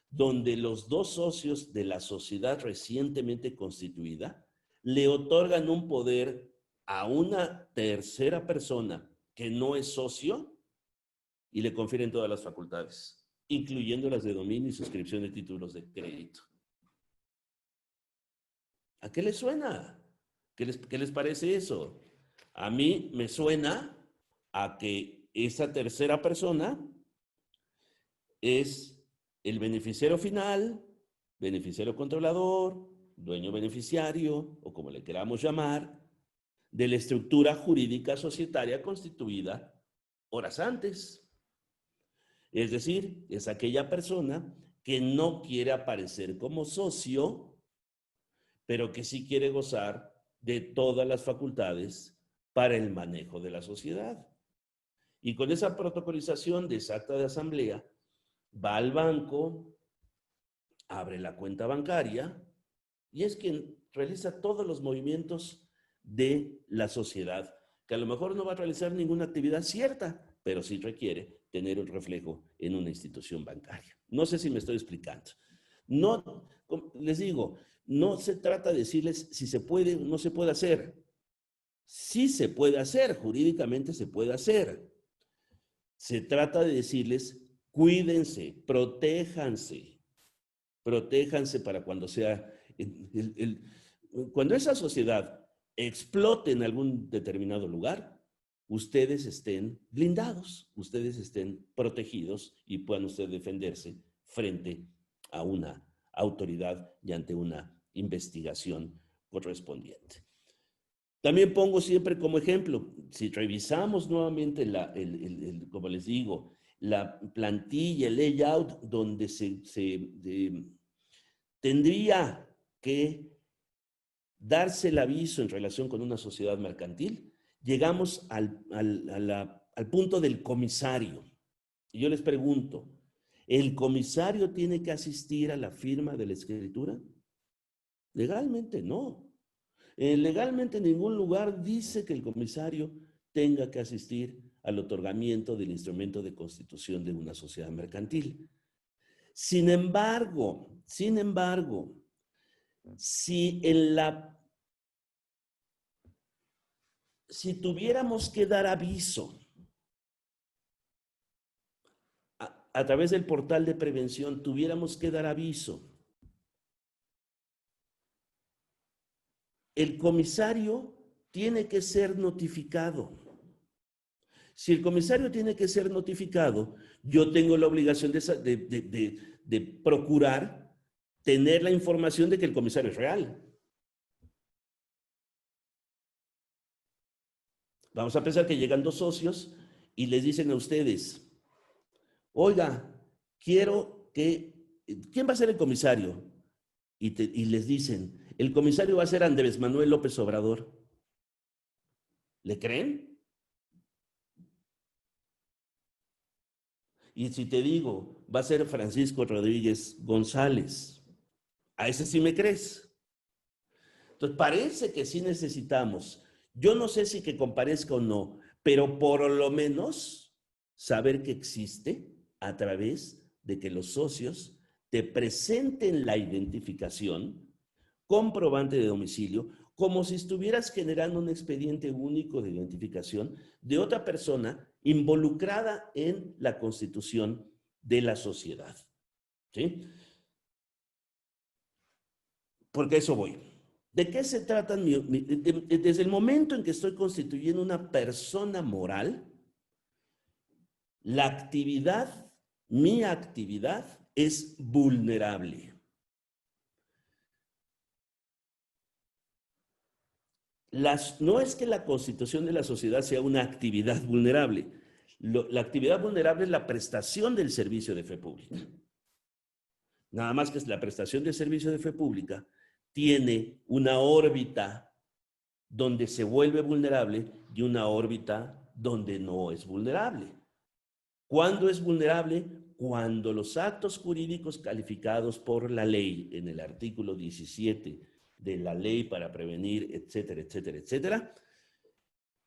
donde los dos socios de la sociedad recientemente constituida le otorgan un poder a una tercera persona que no es socio y le confieren todas las facultades, incluyendo las de dominio y suscripción de títulos de crédito. ¿A qué les suena? ¿Qué les parece eso? A mí me suena a que esa tercera persona es el beneficiario final, beneficiario controlador, dueño beneficiario, o como le queramos llamar, de la estructura jurídica societaria constituida horas antes. Es decir, es aquella persona que no quiere aparecer como socio, pero que sí quiere gozar de todas las facultades para el manejo de la sociedad. Y con esa protocolización de esa acta de asamblea, va al banco, abre la cuenta bancaria y es quien realiza todos los movimientos de la sociedad, que a lo mejor no va a realizar ninguna actividad cierta, pero sí requiere tener un reflejo en una institución bancaria. No sé si me estoy explicando. No, les digo, no se trata de decirles si se puede o no se puede hacer. Sí se puede hacer, jurídicamente se puede hacer. Se trata de decirles: cuídense, protéjanse para cuando sea, cuando esa sociedad explote en algún determinado lugar, ustedes estén blindados, ustedes estén protegidos y puedan ustedes defenderse frente a una autoridad y ante una investigación correspondiente. También pongo siempre como ejemplo, si revisamos nuevamente como les digo, la plantilla, el layout, donde tendría que darse el aviso en relación con una sociedad mercantil, llegamos al punto del comisario. Y yo les pregunto, ¿el comisario tiene que asistir a la firma de la escritura? Legalmente no. Legalmente en ningún lugar dice que el comisario tenga que asistir al otorgamiento del instrumento de constitución de una sociedad mercantil. Sin embargo, si tuviéramos que dar aviso a través del portal de prevención, tuviéramos que dar aviso, el comisario tiene que ser notificado. Si el comisario tiene que ser notificado, yo tengo la obligación de procurar tener la información de que el comisario es real. Vamos a pensar que llegan dos socios y les dicen a ustedes, oiga, quiero que... ¿Quién va a ser el comisario? Y les dicen, el comisario va a ser Andrés Manuel López Obrador. ¿Le creen? Y si te digo, va a ser Francisco Rodríguez González, ¿a ese sí me crees? Entonces parece que sí necesitamos, yo no sé si que comparezca o no, pero por lo menos saber que existe a través de que los socios te presenten la identificación, comprobante de domicilio, como si estuvieras generando un expediente único de identificación de otra persona involucrada en la constitución de la sociedad. ¿Sí? Porque a eso voy. ¿De qué se trata? Desde el momento en que estoy constituyendo una persona moral, la actividad, mi actividad, es vulnerable. No es que la constitución de la sociedad sea una actividad vulnerable. La actividad vulnerable es la prestación del servicio de fe pública. Nada más que la prestación del servicio de fe pública tiene una órbita donde se vuelve vulnerable y una órbita donde no es vulnerable. ¿Cuándo es vulnerable? Cuando los actos jurídicos calificados por la ley en el artículo 17 de la ley para prevenir, etcétera, etcétera, etcétera,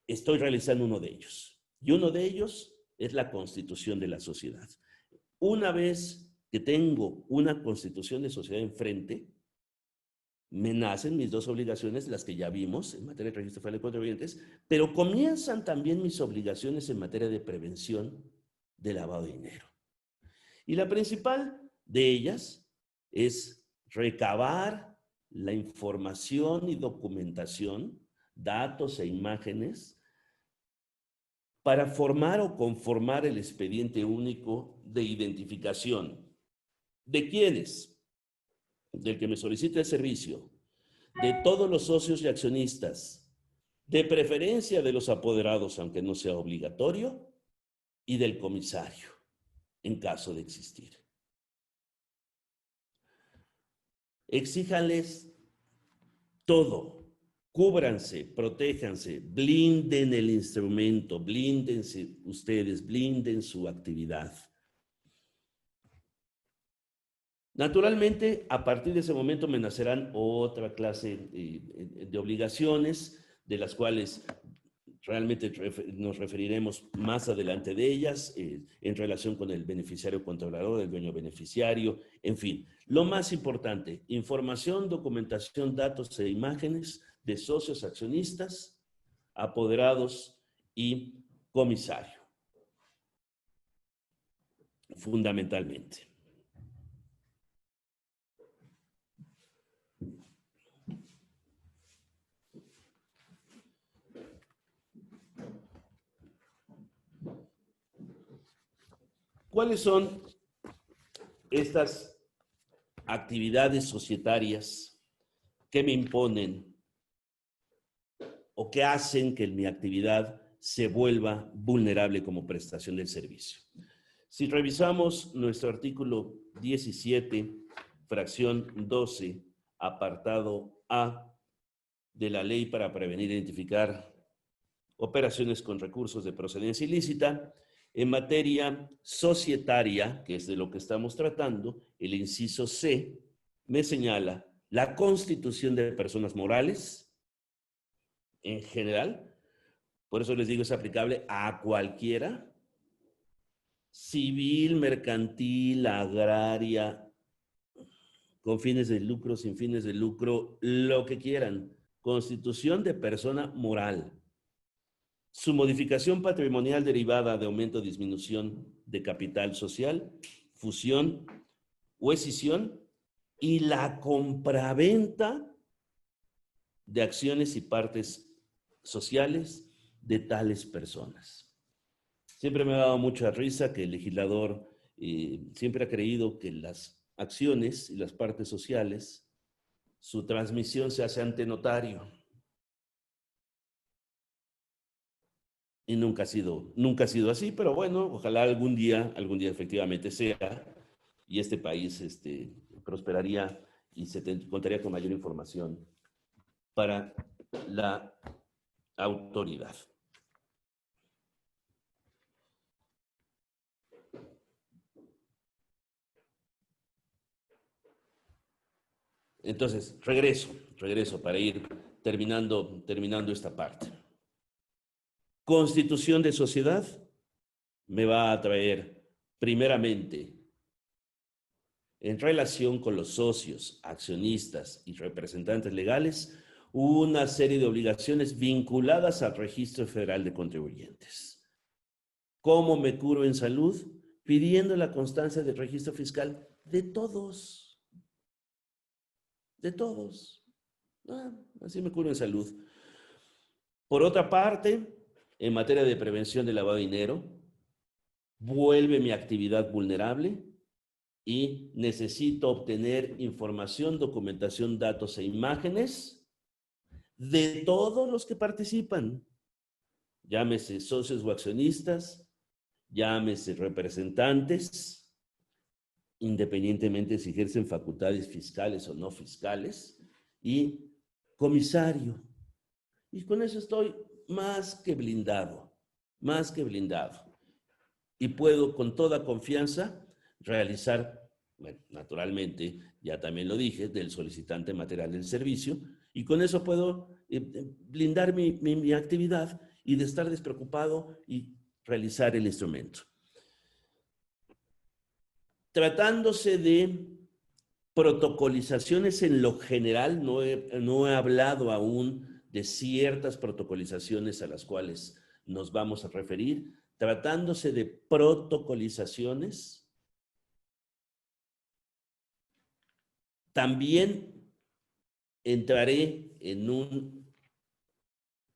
estoy realizando uno de ellos. Y uno de ellos es la constitución de la sociedad. Una vez que tengo una constitución de sociedad enfrente, me nacen mis dos obligaciones, las que ya vimos en materia de registro federal de contribuyentes, pero comienzan también mis obligaciones en materia de prevención de lavado de dinero. Y la principal de ellas es recabar la información y documentación, datos e imágenes, para formar o conformar el expediente único de identificación. ¿De quiénes? Del que me solicita el servicio, de todos los socios y accionistas, de preferencia de los apoderados, aunque no sea obligatorio, y del comisario, en caso de existir. Exíjanles todo, cúbranse, protéjanse, blinden el instrumento, blíndense ustedes, blinden su actividad. Naturalmente, a partir de ese momento me nacerán otra clase de obligaciones, de las cuales realmente nos referiremos más adelante de ellas, en relación con el beneficiario controlador, el dueño beneficiario, en fin. Lo más importante, información, documentación, datos e imágenes de socios accionistas, apoderados y comisario. Fundamentalmente. ¿Cuáles son estas actividades societarias que me imponen o que hacen que mi actividad se vuelva vulnerable como prestación del servicio? Si revisamos nuestro artículo 17, fracción 12, apartado A de la Ley para prevenir e identificar operaciones con recursos de procedencia ilícita. En materia societaria, que es de lo que estamos tratando, el inciso C me señala la constitución de personas morales en general. Por eso les digo, es aplicable a cualquiera, civil, mercantil, agraria, con fines de lucro, sin fines de lucro, lo que quieran. Constitución de persona moral. Su modificación patrimonial derivada de aumento o disminución de capital social, fusión o escisión, y la compraventa de acciones y partes sociales de tales personas. Siempre me ha dado mucha risa que el legislador siempre ha creído que las acciones y las partes sociales, su transmisión se hace ante notario. Y nunca ha sido así, pero bueno, ojalá algún día efectivamente sea, y este país prosperaría y contaría con mayor información para la autoridad. Entonces, regreso para ir terminando esta parte. Constitución de sociedad me va a traer, primeramente, en relación con los socios, accionistas y representantes legales, una serie de obligaciones vinculadas al Registro Federal de Contribuyentes. ¿Cómo me curo en salud? Pidiendo la constancia del registro fiscal de todos. De todos. Así me curo en salud. Por otra parte, en materia de prevención de lavado de dinero, vuelve mi actividad vulnerable y necesito obtener información, documentación, datos e imágenes de todos los que participan. Llámese socios o accionistas, llámese representantes, independientemente si ejercen facultades fiscales o no fiscales, y comisario. Y con eso estoy más que blindado. Y puedo con toda confianza realizar, bueno, naturalmente, ya también lo dije, del solicitante material del servicio, y con eso puedo blindar mi actividad y de estar despreocupado y realizar el instrumento. Tratándose de protocolizaciones en lo general, no he hablado aún de ciertas protocolizaciones a las cuales nos vamos a referir. Tratándose de protocolizaciones, también entraré en un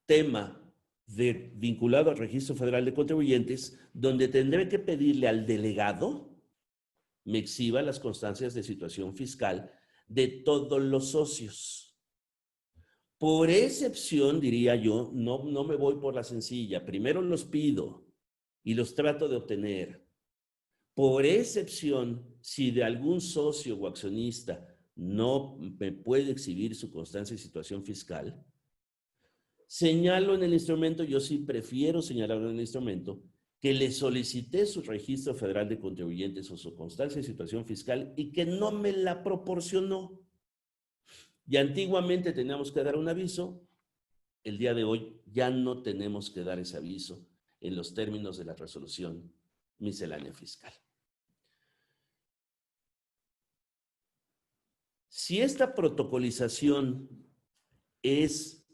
tema vinculado al Registro Federal de Contribuyentes, donde tendré que pedirle al delegado me exhiba las constancias de situación fiscal de todos los socios. Por excepción, diría yo, no me voy por la sencilla. Primero los pido y los trato de obtener. Por excepción, si de algún socio o accionista no me puede exhibir su constancia de situación fiscal, señalo en el instrumento, yo sí prefiero señalarlo en el instrumento, que le solicité su registro federal de contribuyentes o su constancia de situación fiscal y que no me la proporcionó. Y antiguamente teníamos que dar un aviso, el día de hoy ya no tenemos que dar ese aviso en los términos de la resolución miscelánea fiscal. Si esta protocolización es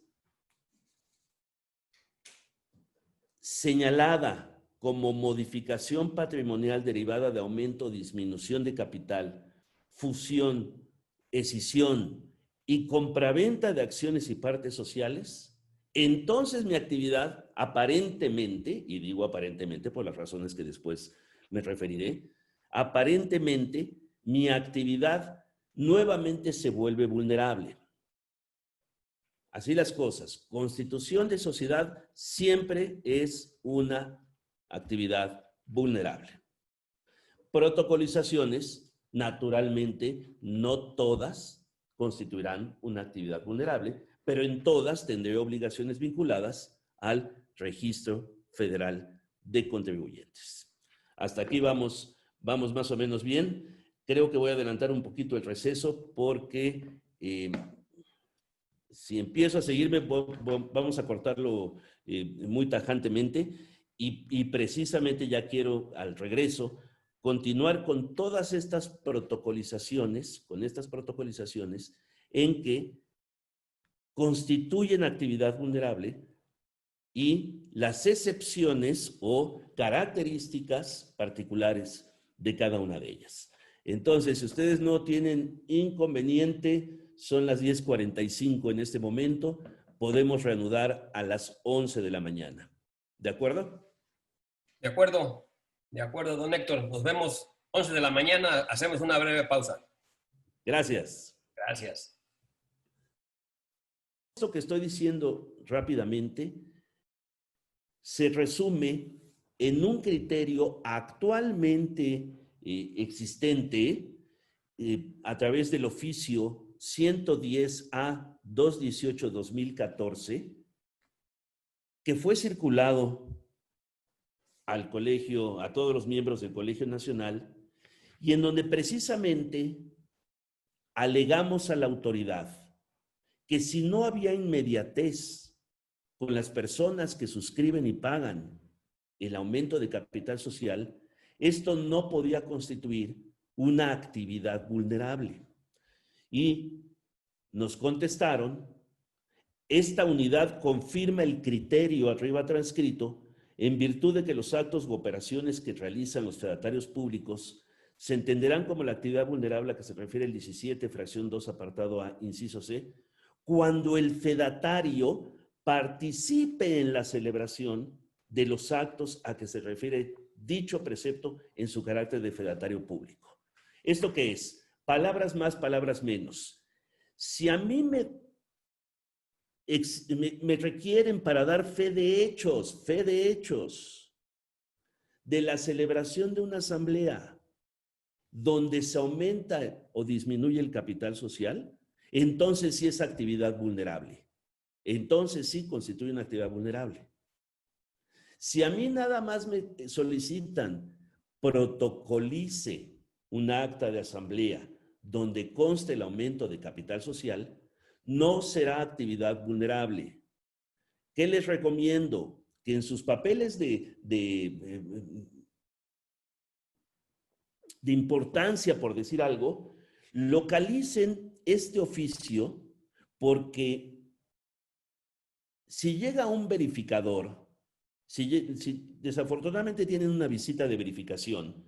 señalada como modificación patrimonial derivada de aumento o disminución de capital, fusión, escisión y compraventa de acciones y partes sociales, entonces mi actividad aparentemente, y digo aparentemente por las razones que después me referiré, aparentemente mi actividad nuevamente se vuelve vulnerable. Así las cosas. Constitución de sociedad siempre es una actividad vulnerable. Protocolizaciones, naturalmente, no todas constituirán una actividad vulnerable, pero en todas tendré obligaciones vinculadas al Registro Federal de Contribuyentes. Hasta aquí vamos más o menos bien. Creo que voy a adelantar un poquito el receso porque si empiezo a seguirme vamos a cortarlo muy tajantemente y precisamente ya quiero al regreso continuar con todas estas protocolizaciones, en que constituyen actividad vulnerable y las excepciones o características particulares de cada una de ellas. Entonces, si ustedes no tienen inconveniente, son las 10:45 en este momento, podemos reanudar a las 11 de la mañana. ¿De acuerdo? De acuerdo, don Héctor. Nos vemos 11 de la mañana, hacemos una breve pausa. Gracias. Gracias. Esto que estoy diciendo rápidamente se resume en un criterio actualmente existente a través del oficio 110A 218-2014, que fue circulado al colegio, a todos los miembros del Colegio Nacional, y en donde precisamente alegamos a la autoridad que si no había inmediatez con las personas que suscriben y pagan el aumento de capital social, esto no podía constituir una actividad vulnerable. Y nos contestaron, esta unidad confirma el criterio arriba transcrito en virtud de que los actos u operaciones que realizan los fedatarios públicos se entenderán como la actividad vulnerable a que se refiere el 17, fracción 2, apartado A, inciso C, cuando el fedatario participe en la celebración de los actos a que se refiere dicho precepto en su carácter de fedatario público. ¿Esto qué es? Palabras más, palabras menos. Si a mí me requieren para dar fe de hechos de la celebración de una asamblea donde se aumenta o disminuye el capital social, entonces sí es actividad vulnerable. Entonces sí constituye una actividad vulnerable. Si a mí nada más me solicitan protocolice un acta de asamblea donde conste el aumento de capital social, no será actividad vulnerable. ¿Qué les recomiendo? Que en sus papeles de importancia, por decir algo, localicen este oficio, porque si llega un verificador, si desafortunadamente tienen una visita de verificación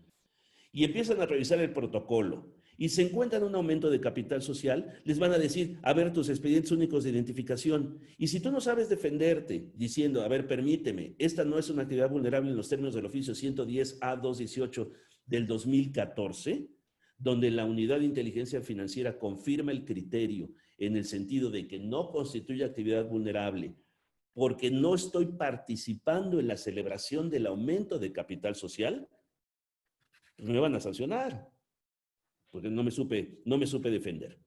y empiezan a revisar el protocolo y se encuentran un aumento de capital social, les van a decir, a ver, tus expedientes únicos de identificación. Y si tú no sabes defenderte diciendo, a ver, permíteme, esta no es una actividad vulnerable en los términos del oficio 110A 218 del 2014, donde la Unidad de Inteligencia Financiera confirma el criterio en el sentido de que no constituye actividad vulnerable porque no estoy participando en la celebración del aumento de capital social, pues me van a sancionar, porque no me supe defender.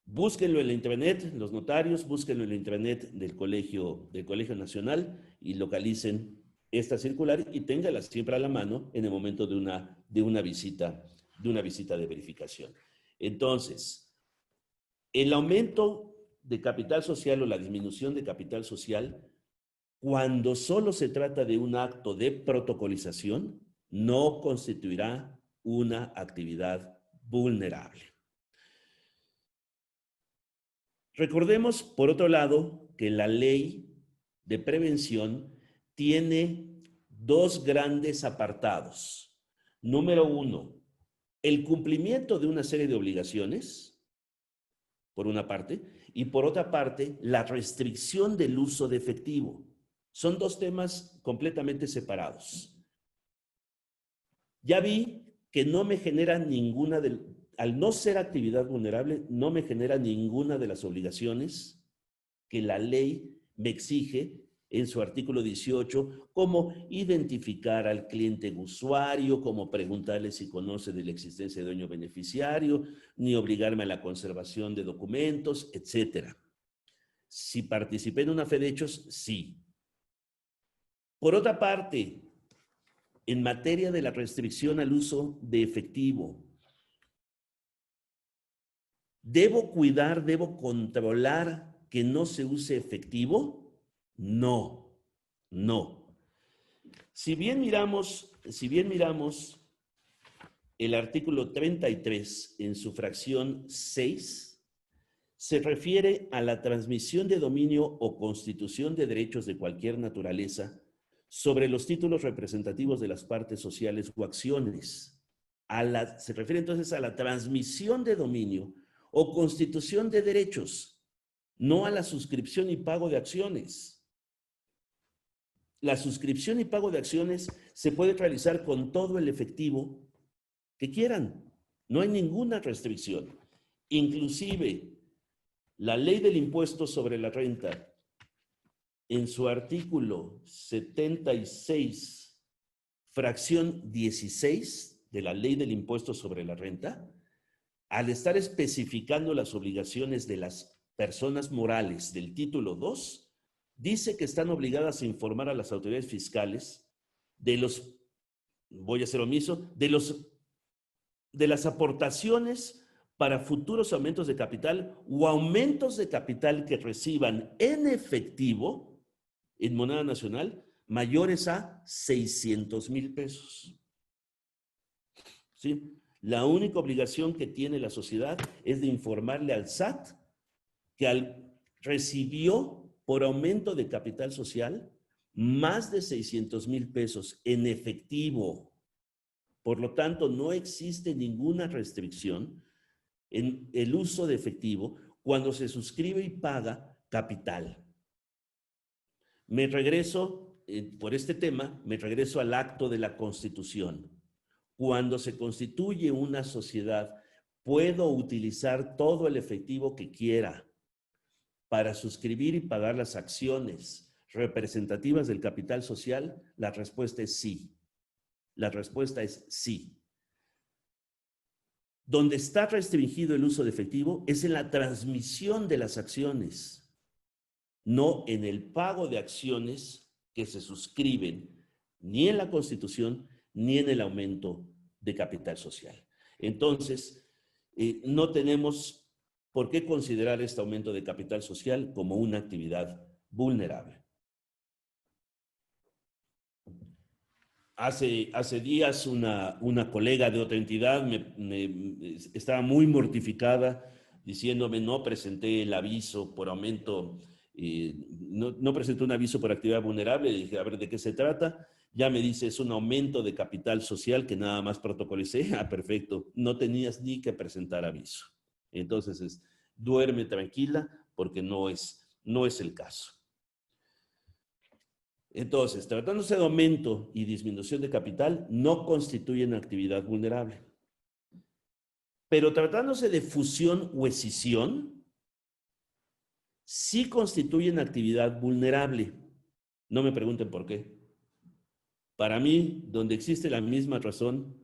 Búsquenlo en la intranet, los notarios, búsquenlo en la intranet del Colegio Nacional y localicen esta circular y téngala siempre a la mano en el momento de una visita de verificación. Entonces, el aumento de capital social o la disminución de capital social, cuando solo se trata de un acto de protocolización, no constituirá una actividad vulnerable. Recordemos, por otro lado, que la ley de prevención tiene dos grandes apartados. Número uno, el cumplimiento de una serie de obligaciones, por una parte, y por otra parte, la restricción del uso de efectivo. Son dos temas completamente separados. Ya vi que no me genera ninguna al no ser actividad vulnerable, no me genera ninguna de las obligaciones que la ley me exige en su artículo 18, cómo identificar al cliente usuario, cómo preguntarle si conoce de la existencia de dueño beneficiario, ni obligarme a la conservación de documentos, etc. Si participé en una fe de hechos, sí. Por otra parte, en materia de la restricción al uso de efectivo, ¿debo cuidar, debo controlar que no se use efectivo? No, no. Si bien miramos el artículo 33 en su fracción 6, se refiere a la transmisión de dominio o constitución de derechos de cualquier naturaleza sobre los títulos representativos de las partes sociales o acciones. Se refiere entonces a la transmisión de dominio o constitución de derechos, no a la suscripción y pago de acciones. La suscripción y pago de acciones se puede realizar con todo el efectivo que quieran. No hay ninguna restricción. Inclusive, la ley del impuesto sobre la renta, en su artículo 76, fracción 16 de la ley del impuesto sobre la renta, al estar especificando las obligaciones de las personas morales del título 2, dice que están obligadas a informar a las autoridades fiscales de los, voy a ser omiso, de las aportaciones para futuros aumentos de capital o aumentos de capital que reciban en efectivo, en moneda nacional, mayores a 600,000 pesos. ¿Sí? La única obligación que tiene la sociedad es de informarle al SAT que recibió por aumento de capital social más de 600,000 pesos en efectivo. Por lo tanto, no existe ninguna restricción en el uso de efectivo cuando se suscribe y paga capital. Me regreso, por este tema, me regreso al acto de la Constitución. Cuando se constituye una sociedad, puedo utilizar todo el efectivo que quiera para suscribir y pagar las acciones representativas del capital social. La respuesta es sí. La respuesta es sí. Donde está restringido el uso de efectivo es en la transmisión de las acciones, no en el pago de acciones que se suscriben ni en la Constitución ni en el aumento de capital social. Entonces, no tenemos por qué considerar este aumento de capital social como una actividad vulnerable. Hace días una colega de otra entidad estaba muy mortificada diciéndome no presenté el aviso por aumento, no presenté un aviso por actividad vulnerable. Le dije, a ver, ¿de qué se trata? Ya me dice, es un aumento de capital social que nada más protocolicé. Ah, perfecto, no tenías ni que presentar aviso. Entonces, duerme tranquila porque no es el caso. Entonces, tratándose de aumento y disminución de capital, no constituyen actividad vulnerable. Pero tratándose de fusión o escisión, sí constituyen actividad vulnerable. No me pregunten por qué. Para mí, donde existe la misma razón,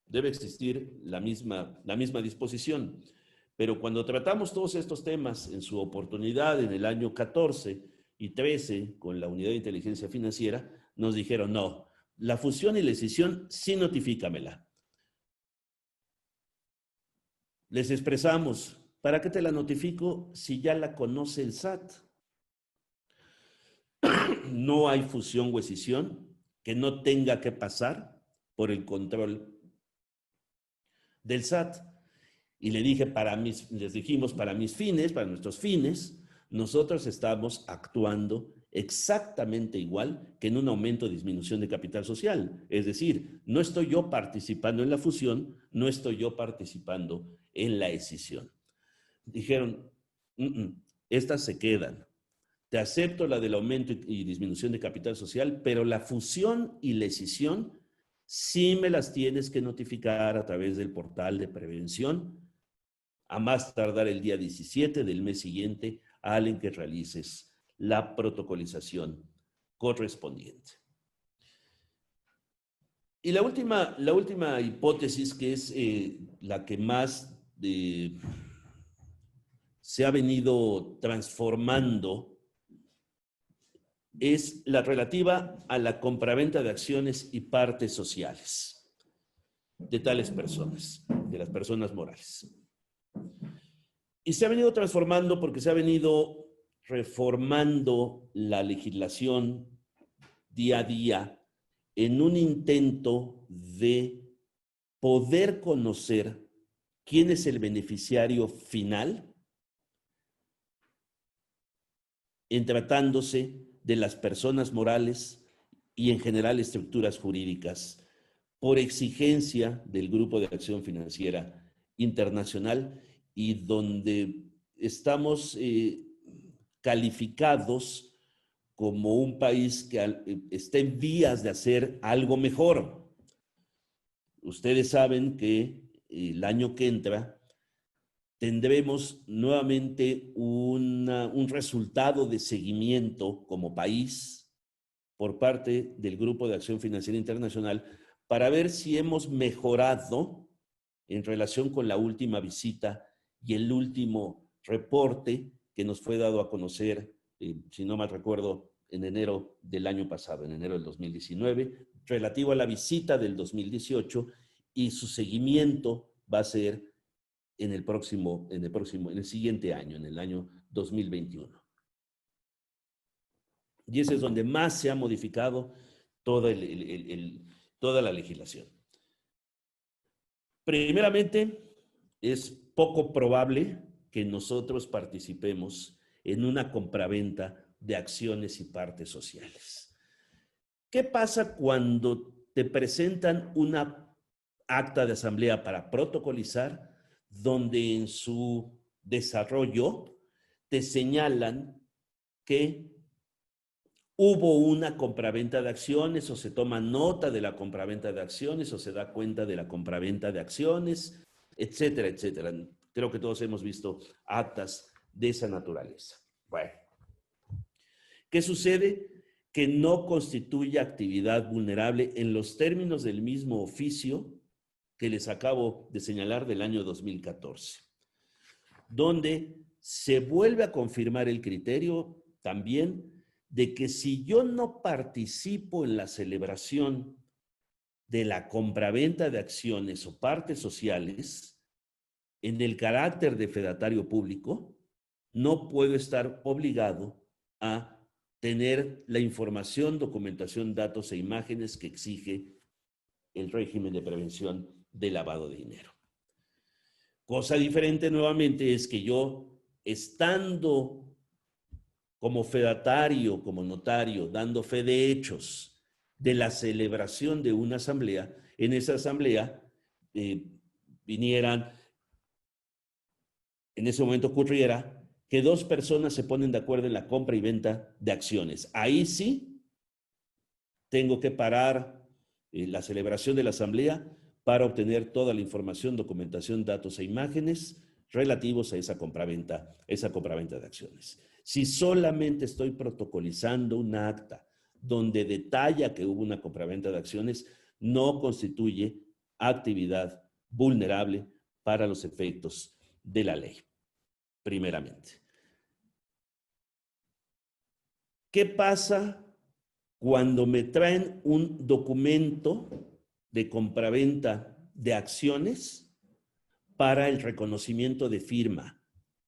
debe existir la misma disposición. Pero cuando tratamos todos estos temas en su oportunidad en el año 14 y 13 con la Unidad de Inteligencia Financiera, nos dijeron, no, la fusión y la escisión sí notifícamela. Les expresamos, ¿para qué te la notifico si ya la conoce el SAT? No hay fusión o escisión que no tenga que pasar por el control del SAT. Y les dijimos, para mis fines, para nuestros fines, nosotros estamos actuando exactamente igual que en un aumento o disminución de capital social. Es decir, no estoy yo participando en la fusión, no estoy yo participando en la escisión. Dijeron, estas se quedan. Te acepto la del aumento y disminución de capital social, pero la fusión y la escisión sí me las tienes que notificar a través del portal de prevención, a más tardar el día 17 del mes siguiente, al en que realices la protocolización correspondiente. Y la última hipótesis, que es la que más se ha venido transformando, es la relativa a la compraventa de acciones y partes sociales de tales personas, de las personas morales. Y se ha venido transformando porque se ha venido reformando la legislación día a día en un intento de poder conocer quién es el beneficiario final en tratándose de las personas morales y en general estructuras jurídicas por exigencia del Grupo de Acción Financiera Internacional, y donde estamos calificados como un país que está en vías de hacer algo mejor. Ustedes saben que el año que entra tendremos nuevamente un resultado de seguimiento como país por parte del Grupo de Acción Financiera Internacional para ver si hemos mejorado en relación con la última visita y el último reporte que nos fue dado a conocer, si no mal recuerdo, en enero del año pasado, en enero del 2019, relativo a la visita del 2018, y su seguimiento va a ser en el siguiente año, en el año 2021. Y ese es donde más se ha modificado toda la legislación. Primeramente, es poco probable que nosotros participemos en una compraventa de acciones y partes sociales. ¿Qué pasa cuando te presentan una acta de asamblea para protocolizar, donde en su desarrollo te señalan que hubo una compraventa de acciones, o se toma nota de la compraventa de acciones, o se da cuenta de la compraventa de acciones, etcétera, etcétera? Creo que todos hemos visto actas de esa naturaleza. Bueno, ¿qué sucede? Que no constituye actividad vulnerable en los términos del mismo oficio que les acabo de señalar del año 2014, donde se vuelve a confirmar el criterio también de que si yo no participo en la celebración de la compraventa de acciones o partes sociales en el carácter de fedatario público, no puedo estar obligado a tener la información, documentación, datos e imágenes que exige el régimen de prevención de lavado de dinero. Cosa diferente nuevamente es que yo, estando como fedatario, como notario, dando fe de hechos de la celebración de una asamblea, en esa asamblea vinieran, en ese momento ocurriera que dos personas se ponen de acuerdo en la compra y venta de acciones. Ahí sí tengo que parar la celebración de la asamblea para obtener toda la información, documentación, datos e imágenes relativos a esa compraventa de acciones. Si solamente estoy protocolizando un acta donde detalla que hubo una compraventa de acciones, no constituye actividad vulnerable para los efectos de la ley, primeramente. ¿Qué pasa cuando me traen un documento de compraventa de acciones para el reconocimiento de firma?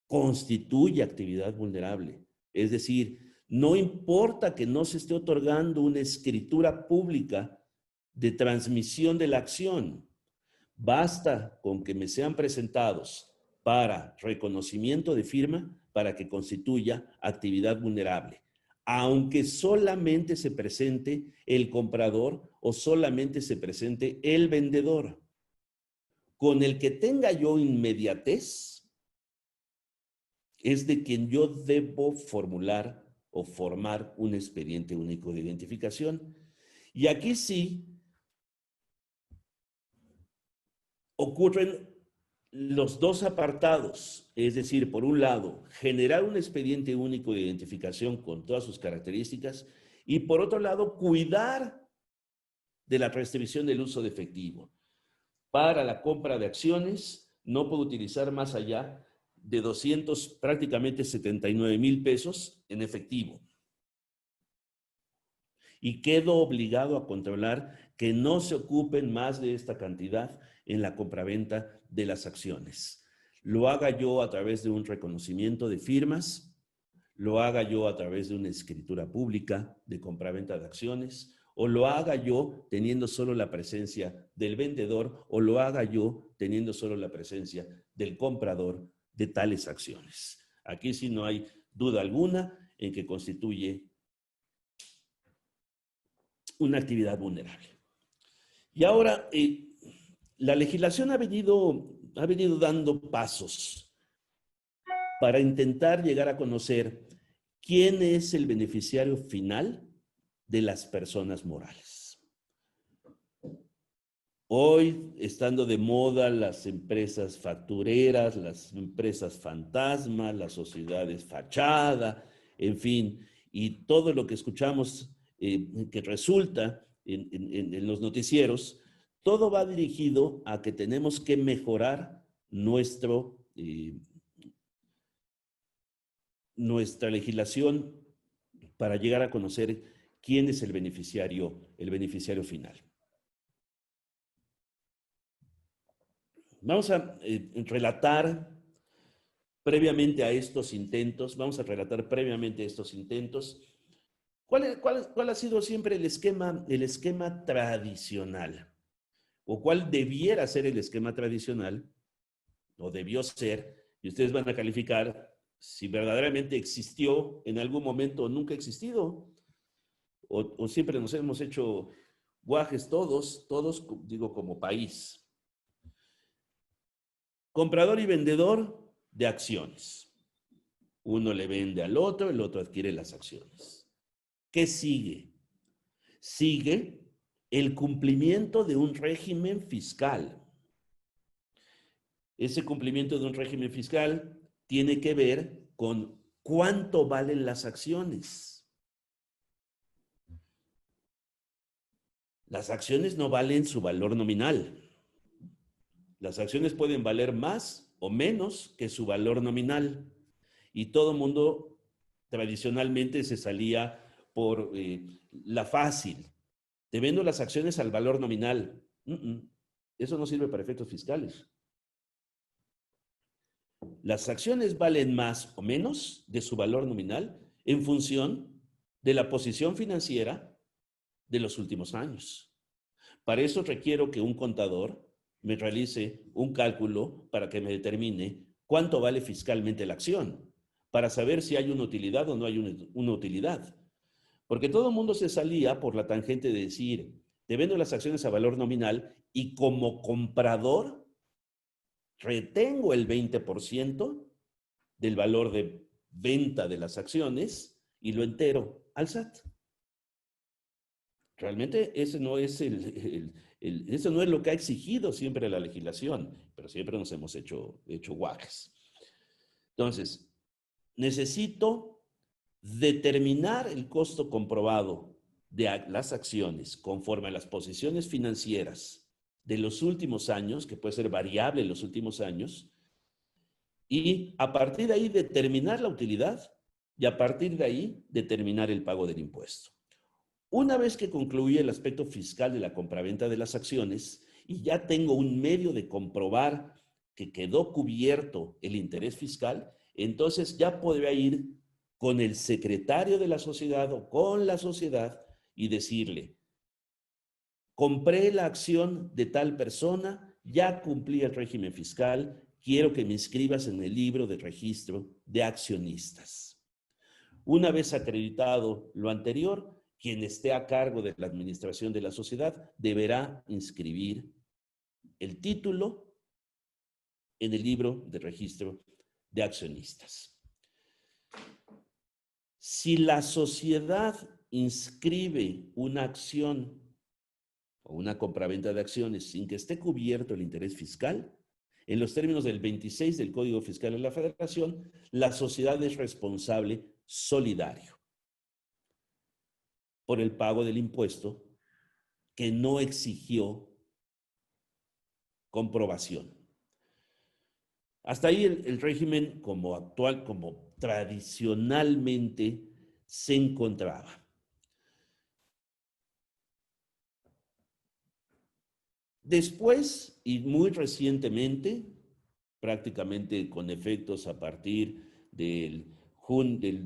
Constituye actividad vulnerable. Es decir, no importa que no se esté otorgando una escritura pública de transmisión de la acción, basta con que me sean presentados para reconocimiento de firma para que constituya actividad vulnerable, aunque solamente se presente el comprador o solamente se presente el vendedor. Con el que tenga yo inmediatez es de quien yo debo formular o formar un expediente único de identificación. Y aquí sí ocurren los dos apartados, es decir, por un lado, generar un expediente único de identificación con todas sus características y por otro lado, cuidar de la restricción del uso de efectivo. Para la compra de acciones, no puedo utilizar más allá de 200, prácticamente 79,000 pesos en efectivo. Y quedo obligado a controlar que no se ocupen más de esta cantidad en la compraventa de las acciones. Lo haga yo a través de un reconocimiento de firmas, lo haga yo a través de una escritura pública de compraventa de acciones, o lo haga yo teniendo solo la presencia del vendedor, o lo haga yo teniendo solo la presencia del comprador de tales acciones. Aquí sí no hay duda alguna en que constituye una actividad vulnerable. Y ahora, la legislación ha venido dando pasos para intentar llegar a conocer quién es el beneficiario final de las personas morales. Hoy, estando de moda las empresas factureras, las empresas fantasma, las sociedades fachada, en fin, y todo lo que escuchamos que resulta en los noticieros, todo va dirigido a que tenemos que mejorar nuestra legislación para llegar a conocer quién es el beneficiario final. Vamos a relatar previamente a estos intentos, ¿cuál ha sido siempre el esquema tradicional? ¿O cuál debiera ser el esquema tradicional? O debió ser, y ustedes van a calificar si verdaderamente existió en algún momento o nunca ha existido, o siempre nos hemos hecho guajes todos, digo, como país. Comprador y vendedor de acciones. Uno le vende al otro, el otro adquiere las acciones. ¿Qué sigue? Sigue el cumplimiento de un régimen fiscal. Ese cumplimiento de un régimen fiscal tiene que ver con cuánto valen las acciones. Las acciones no valen su valor nominal. Las acciones pueden valer más o menos que su valor nominal. Y todo el mundo tradicionalmente se salía por la fácil. Te vendo las acciones al valor nominal. Eso no sirve para efectos fiscales. Las acciones valen más o menos de su valor nominal en función de la posición financiera de los últimos años. Para eso requiero que un contador me realice un cálculo para que me determine cuánto vale fiscalmente la acción, para saber si hay una utilidad o no hay una utilidad. Porque todo el mundo se salía por la tangente de decir, te vendo las acciones a valor nominal y como comprador retengo el 20% del valor de venta de las acciones y lo entero al SAT. Realmente ese no es eso no es lo que ha exigido siempre la legislación, pero siempre nos hemos hecho guajes. Entonces, necesito determinar el costo comprobado de las acciones conforme a las posiciones financieras de los últimos años, que puede ser variable en los últimos años, y a partir de ahí determinar la utilidad y a partir de ahí determinar el pago del impuesto. Una vez que concluí el aspecto fiscal de la compraventa de las acciones y ya tengo un medio de comprobar que quedó cubierto el interés fiscal, entonces ya podría ir con el secretario de la sociedad o con la sociedad y decirle, compré la acción de tal persona, ya cumplí el régimen fiscal, quiero que me inscribas en el libro de registro de accionistas. Una vez acreditado lo anterior, quien esté a cargo de la administración de la sociedad deberá inscribir el título en el libro de registro de accionistas. Si la sociedad inscribe una acción o una compraventa de acciones sin que esté cubierto el interés fiscal, en los términos del 26 del Código Fiscal de la Federación, la sociedad es responsable solidario por el pago del impuesto que no exigió comprobación. Hasta ahí el régimen como actual, como tradicionalmente se encontraba. Después, y muy recientemente, prácticamente con efectos a partir del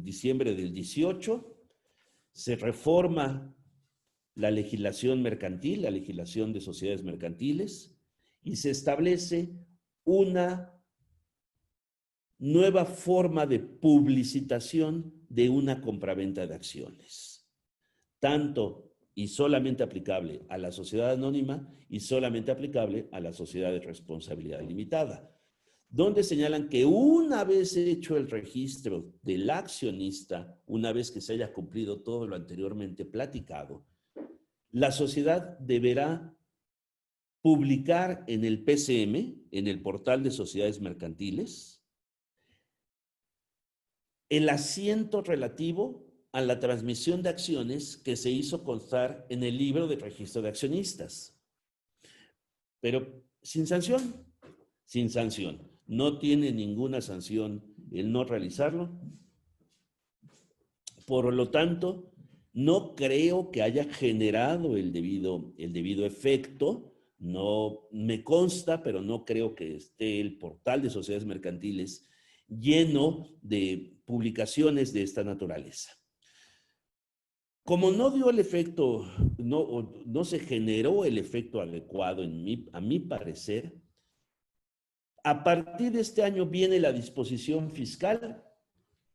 diciembre del 18, se reforma la legislación mercantil, la legislación de sociedades mercantiles, y se establece una nueva forma de publicitación de una compraventa de acciones, tanto y solamente aplicable a la sociedad anónima y solamente aplicable a la sociedad de responsabilidad limitada, donde señalan que una vez hecho el registro del accionista, una vez que se haya cumplido todo lo anteriormente platicado, la sociedad deberá publicar en el PCM, en el portal de sociedades mercantiles, el asiento relativo a la transmisión de acciones que se hizo constar en el libro de registro de accionistas. Pero sin sanción, sin sanción. No tiene ninguna sanción el no realizarlo. Por lo tanto, no creo que haya generado el debido efecto. No me consta, pero no creo que esté el portal de sociedades mercantiles lleno de publicaciones de esta naturaleza. Como no dio el efecto, no se generó el efecto adecuado a mi parecer, a partir de este año viene la disposición fiscal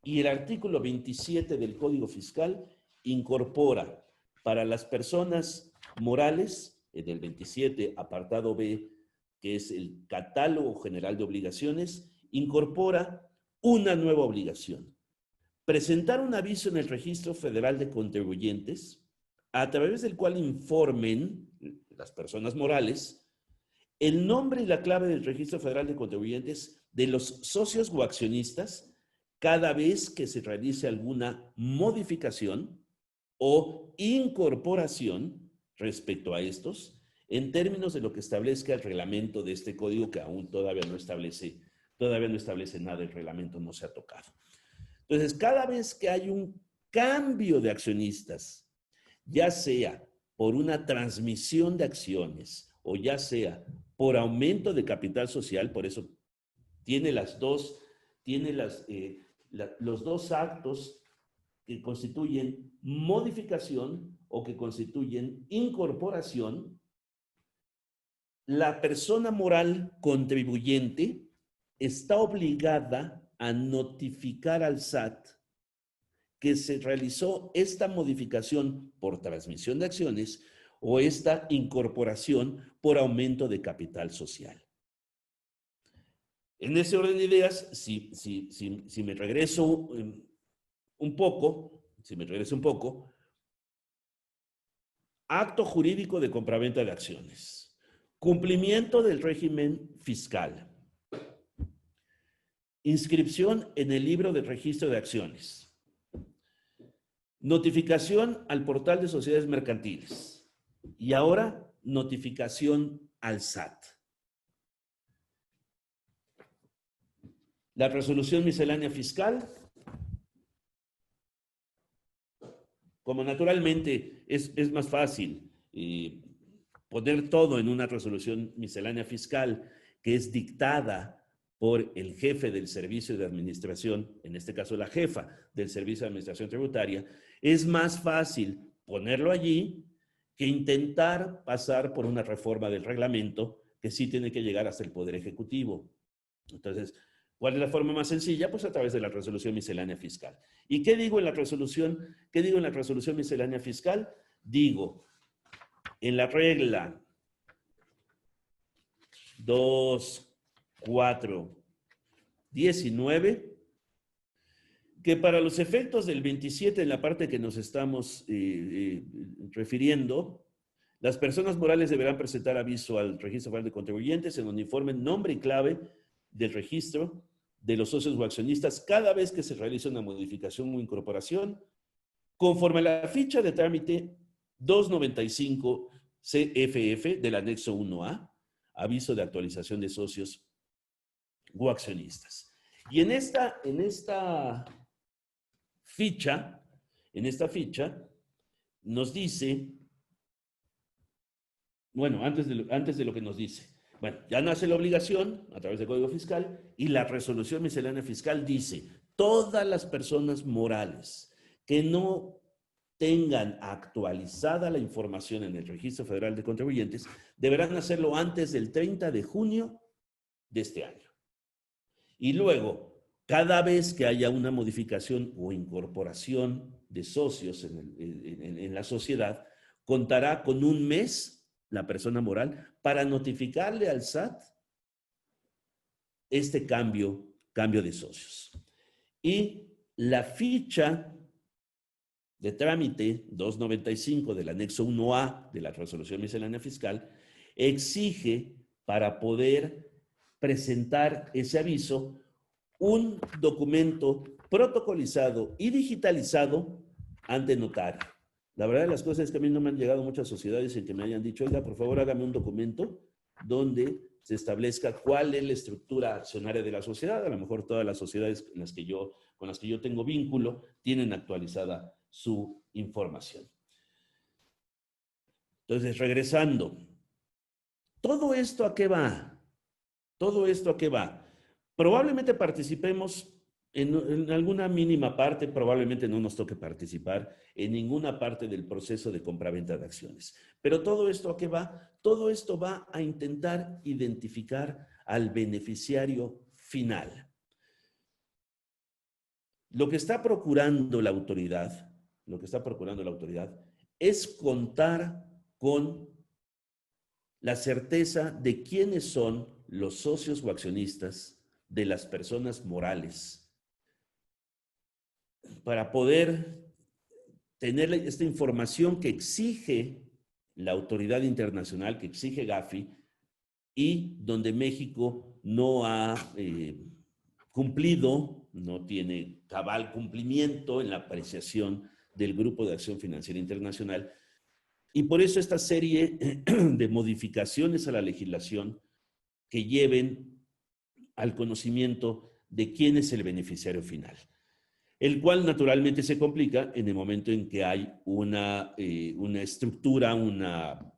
y el artículo 27 del Código Fiscal incorpora para las personas morales, en el 27 apartado B, que es el catálogo general de obligaciones, incorpora una nueva obligación: presentar un aviso en el Registro Federal de Contribuyentes, a través del cual informen las personas morales el nombre y la clave del Registro Federal de Contribuyentes de los socios o accionistas cada vez que se realice alguna modificación o incorporación respecto a estos, en términos de lo que establezca el reglamento de este código, que aún todavía no establece nada, el reglamento no se ha tocado. Entonces, cada vez que hay un cambio de accionistas, ya sea por una transmisión de acciones o ya sea por aumento de capital social, por eso tiene los dos actos que constituyen modificación o que constituyen incorporación, la persona moral contribuyente está obligada a notificar al SAT que se realizó esta modificación por transmisión de acciones o esta incorporación por aumento de capital social. En ese orden de ideas, si me regreso un poco, acto jurídico de compraventa de acciones, cumplimiento del régimen fiscal, inscripción en el libro de registro de acciones, notificación al portal de sociedades mercantiles y ahora notificación al SAT. La resolución miscelánea fiscal, como naturalmente es más fácil poner todo en una resolución miscelánea fiscal que es dictada por el jefe del servicio de administración, en este caso la jefa del servicio de administración tributaria, es más fácil ponerlo allí que intentar pasar por una reforma del reglamento que sí tiene que llegar hasta el Poder Ejecutivo. Entonces, ¿cuál es la forma más sencilla? Pues a través de la resolución miscelánea fiscal. ¿Y qué digo en la resolución miscelánea fiscal? Digo, en la regla 2.4.19, que para los efectos del 27, en la parte que nos estamos refiriendo, Las personas morales deberán presentar aviso al Registro Federal de Contribuyentes en donde informen nombre y clave del registro de los socios o accionistas cada vez que se realice una modificación o incorporación, conforme a la ficha de trámite 295 CFF del anexo 1A, aviso de actualización de socios o accionistas. Y en esta ficha nos dice, bueno, antes de lo que nos dice, bueno, ya nace la obligación a través del Código Fiscal y la resolución miscelánea fiscal dice, todas las personas morales que no tengan actualizada la información en el Registro Federal de Contribuyentes deberán hacerlo antes del 30 de junio de este año. Y luego, cada vez que haya una modificación o incorporación de socios en la sociedad, contará con un mes la persona moral para notificarle al SAT este cambio de socios. Y la ficha de trámite 295 del anexo 1A de la resolución miscelánea fiscal exige, para poder presentar ese aviso, un documento protocolizado y digitalizado ante notario. La verdad de las cosas es que a mí no me han llegado muchas sociedades en que me hayan dicho, oiga, por favor, hágame un documento donde se establezca cuál es la estructura accionaria de la sociedad. A lo mejor todas las sociedades con las que yo tengo vínculo tienen actualizada su información. Entonces, regresando, ¿todo esto a qué va? ¿Todo esto a qué va? Probablemente participemos en alguna mínima parte, probablemente no nos toque participar en ninguna parte del proceso de compraventa de acciones. Pero ¿todo esto a qué va? Todo esto va a intentar identificar al beneficiario final. Lo que está procurando la autoridad es contar con la certeza de quiénes son los socios o accionistas de las personas morales para poder tener esta información que exige la autoridad internacional, que exige Gafi, y donde México no ha cumplido, no tiene cabal cumplimiento en la apreciación del Grupo de Acción Financiera Internacional. Y por eso esta serie de modificaciones a la legislación que lleven al conocimiento de quién es el beneficiario final, el cual naturalmente se complica en el momento en que hay una estructura, una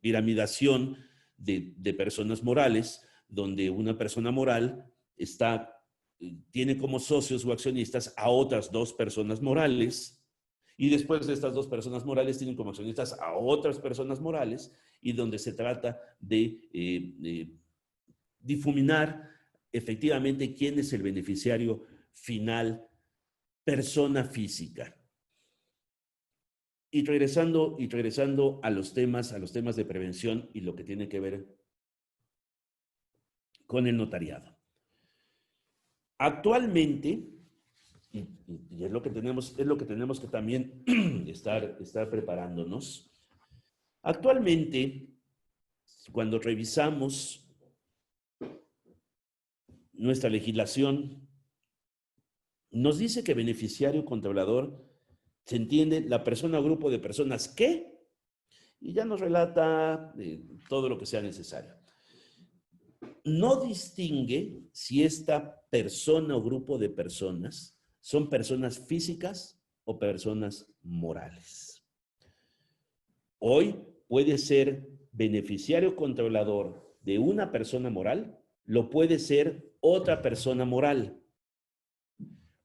piramidación de personas morales, donde una persona moral tiene como socios o accionistas a otras dos personas morales, y después de estas dos personas morales tienen como accionistas a otras personas morales, y donde se trata de difuminar efectivamente quién es el beneficiario final, persona física. Y regresando a los temas de prevención y lo que tiene que ver con el notariado. Actualmente, y es lo que tenemos que también estar preparándonos. Actualmente, cuando revisamos nuestra legislación, nos dice que beneficiario controlador se entiende la persona o grupo de personas que, y ya nos relata todo lo que sea necesario. No distingue si esta persona o grupo de personas son personas físicas o personas morales. Hoy puede ser beneficiario controlador de una persona moral, lo puede ser otra persona moral.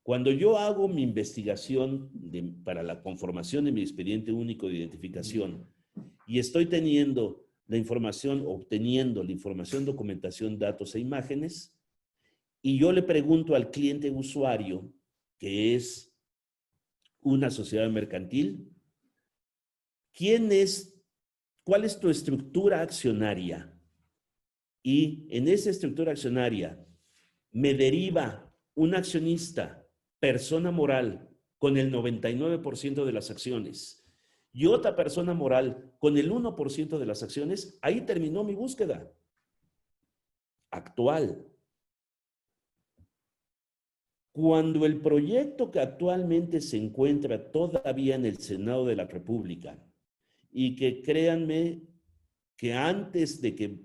Cuando yo hago mi investigación para la conformación de mi expediente único de identificación y estoy obteniendo la información, documentación, datos e imágenes, y yo le pregunto al cliente usuario, que es una sociedad mercantil, ¿cuál es tu estructura accionaria? Y en esa estructura accionaria me deriva un accionista, persona moral, con el 99% de las acciones, y otra persona moral con el 1% de las acciones, ahí terminó mi búsqueda actual. Cuando el proyecto que actualmente se encuentra todavía en el Senado de la República, y que créanme que antes de que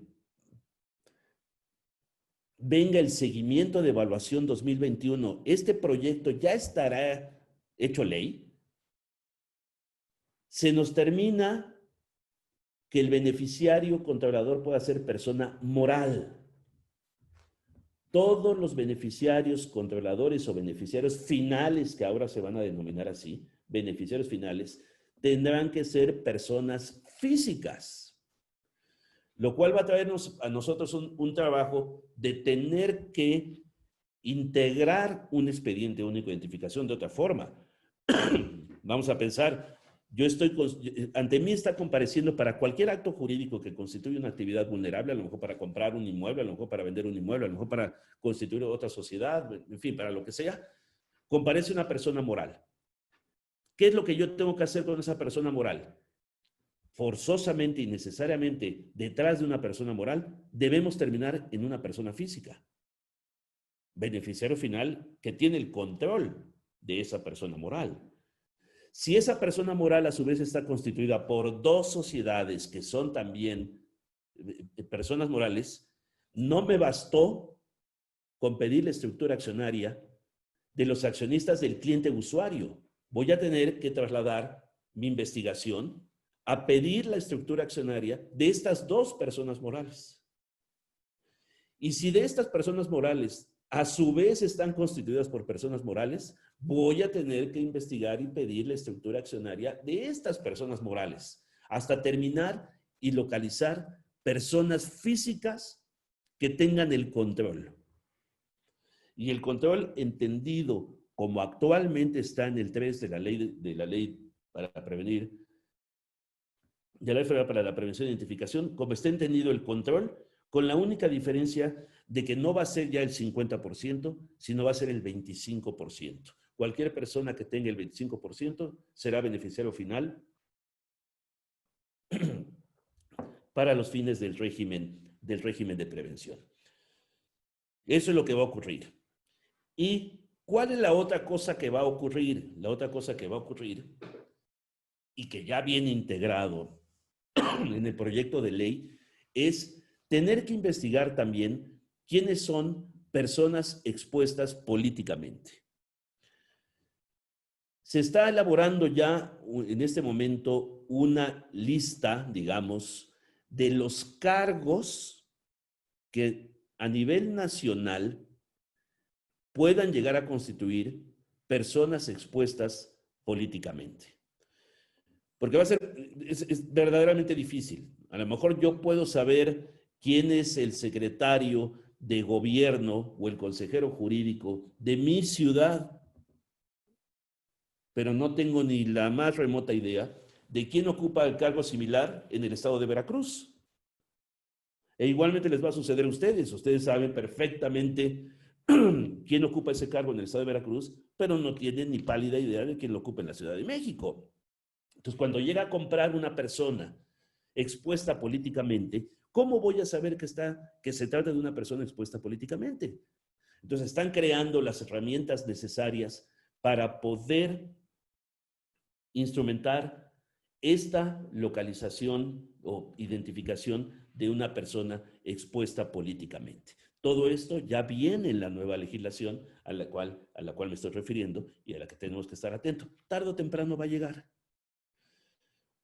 venga el seguimiento de evaluación 2021, este proyecto ya estará hecho ley, se nos termina que el beneficiario controlador pueda ser persona moral. Todos los beneficiarios controladores o beneficiarios finales, que ahora se van a denominar así, beneficiarios finales, tendrán que ser personas físicas, lo cual va a traernos a nosotros un trabajo de tener que integrar un expediente único de identificación de otra forma. Vamos a pensar, ante mí está compareciendo para cualquier acto jurídico que constituya una actividad vulnerable, a lo mejor para comprar un inmueble, a lo mejor para vender un inmueble, a lo mejor para constituir otra sociedad, en fin, para lo que sea, comparece una persona moral. ¿Qué es lo que yo tengo que hacer con esa persona moral? Forzosamente y necesariamente, detrás de una persona moral, debemos terminar en una persona física. Beneficiario final que tiene el control de esa persona moral. Si esa persona moral a su vez está constituida por dos sociedades que son también personas morales, no me bastó con pedir la estructura accionaria de los accionistas del cliente usuario. Voy a tener que trasladar mi investigación a pedir la estructura accionaria de estas dos personas morales. Y si de estas personas morales a su vez están constituidas por personas morales, voy a tener que investigar y pedir la estructura accionaria de estas personas morales, hasta terminar y localizar personas físicas que tengan el control. Y el control entendido como actualmente está en el 3 de la ley para prevenir, de la ley federal para la prevención e identificación, como está entendido el control, con la única diferencia de que no va a ser ya el 50%, sino va a ser el 25%. Cualquier persona que tenga el 25% será beneficiario final para los fines del régimen de prevención. Eso es lo que va a ocurrir. ¿Y cuál es la otra cosa que va a ocurrir? La otra cosa que va a ocurrir y que ya viene integrado en el proyecto de ley es tener que investigar también quiénes son personas expuestas políticamente. Se está elaborando ya en este momento una lista, digamos, de los cargos que a nivel nacional puedan llegar a constituir personas expuestas políticamente. Porque es verdaderamente difícil. A lo mejor yo puedo saber quién es el secretario de gobierno o el consejero jurídico de mi ciudad, pero no tengo ni la más remota idea de quién ocupa el cargo similar en el estado de Veracruz. E igualmente les va a suceder a ustedes. Ustedes saben perfectamente quién ocupa ese cargo en el estado de Veracruz, pero no tienen ni pálida idea de quién lo ocupa en la Ciudad de México. Entonces, cuando llega a comprar una persona expuesta políticamente, ¿cómo voy a saber que se trata de una persona expuesta políticamente? Entonces, están creando las herramientas necesarias para poder instrumentar esta localización o identificación de una persona expuesta políticamente. Todo esto ya viene en la nueva legislación a la cual me estoy refiriendo y a la que tenemos que estar atentos. Tarde o temprano va a llegar.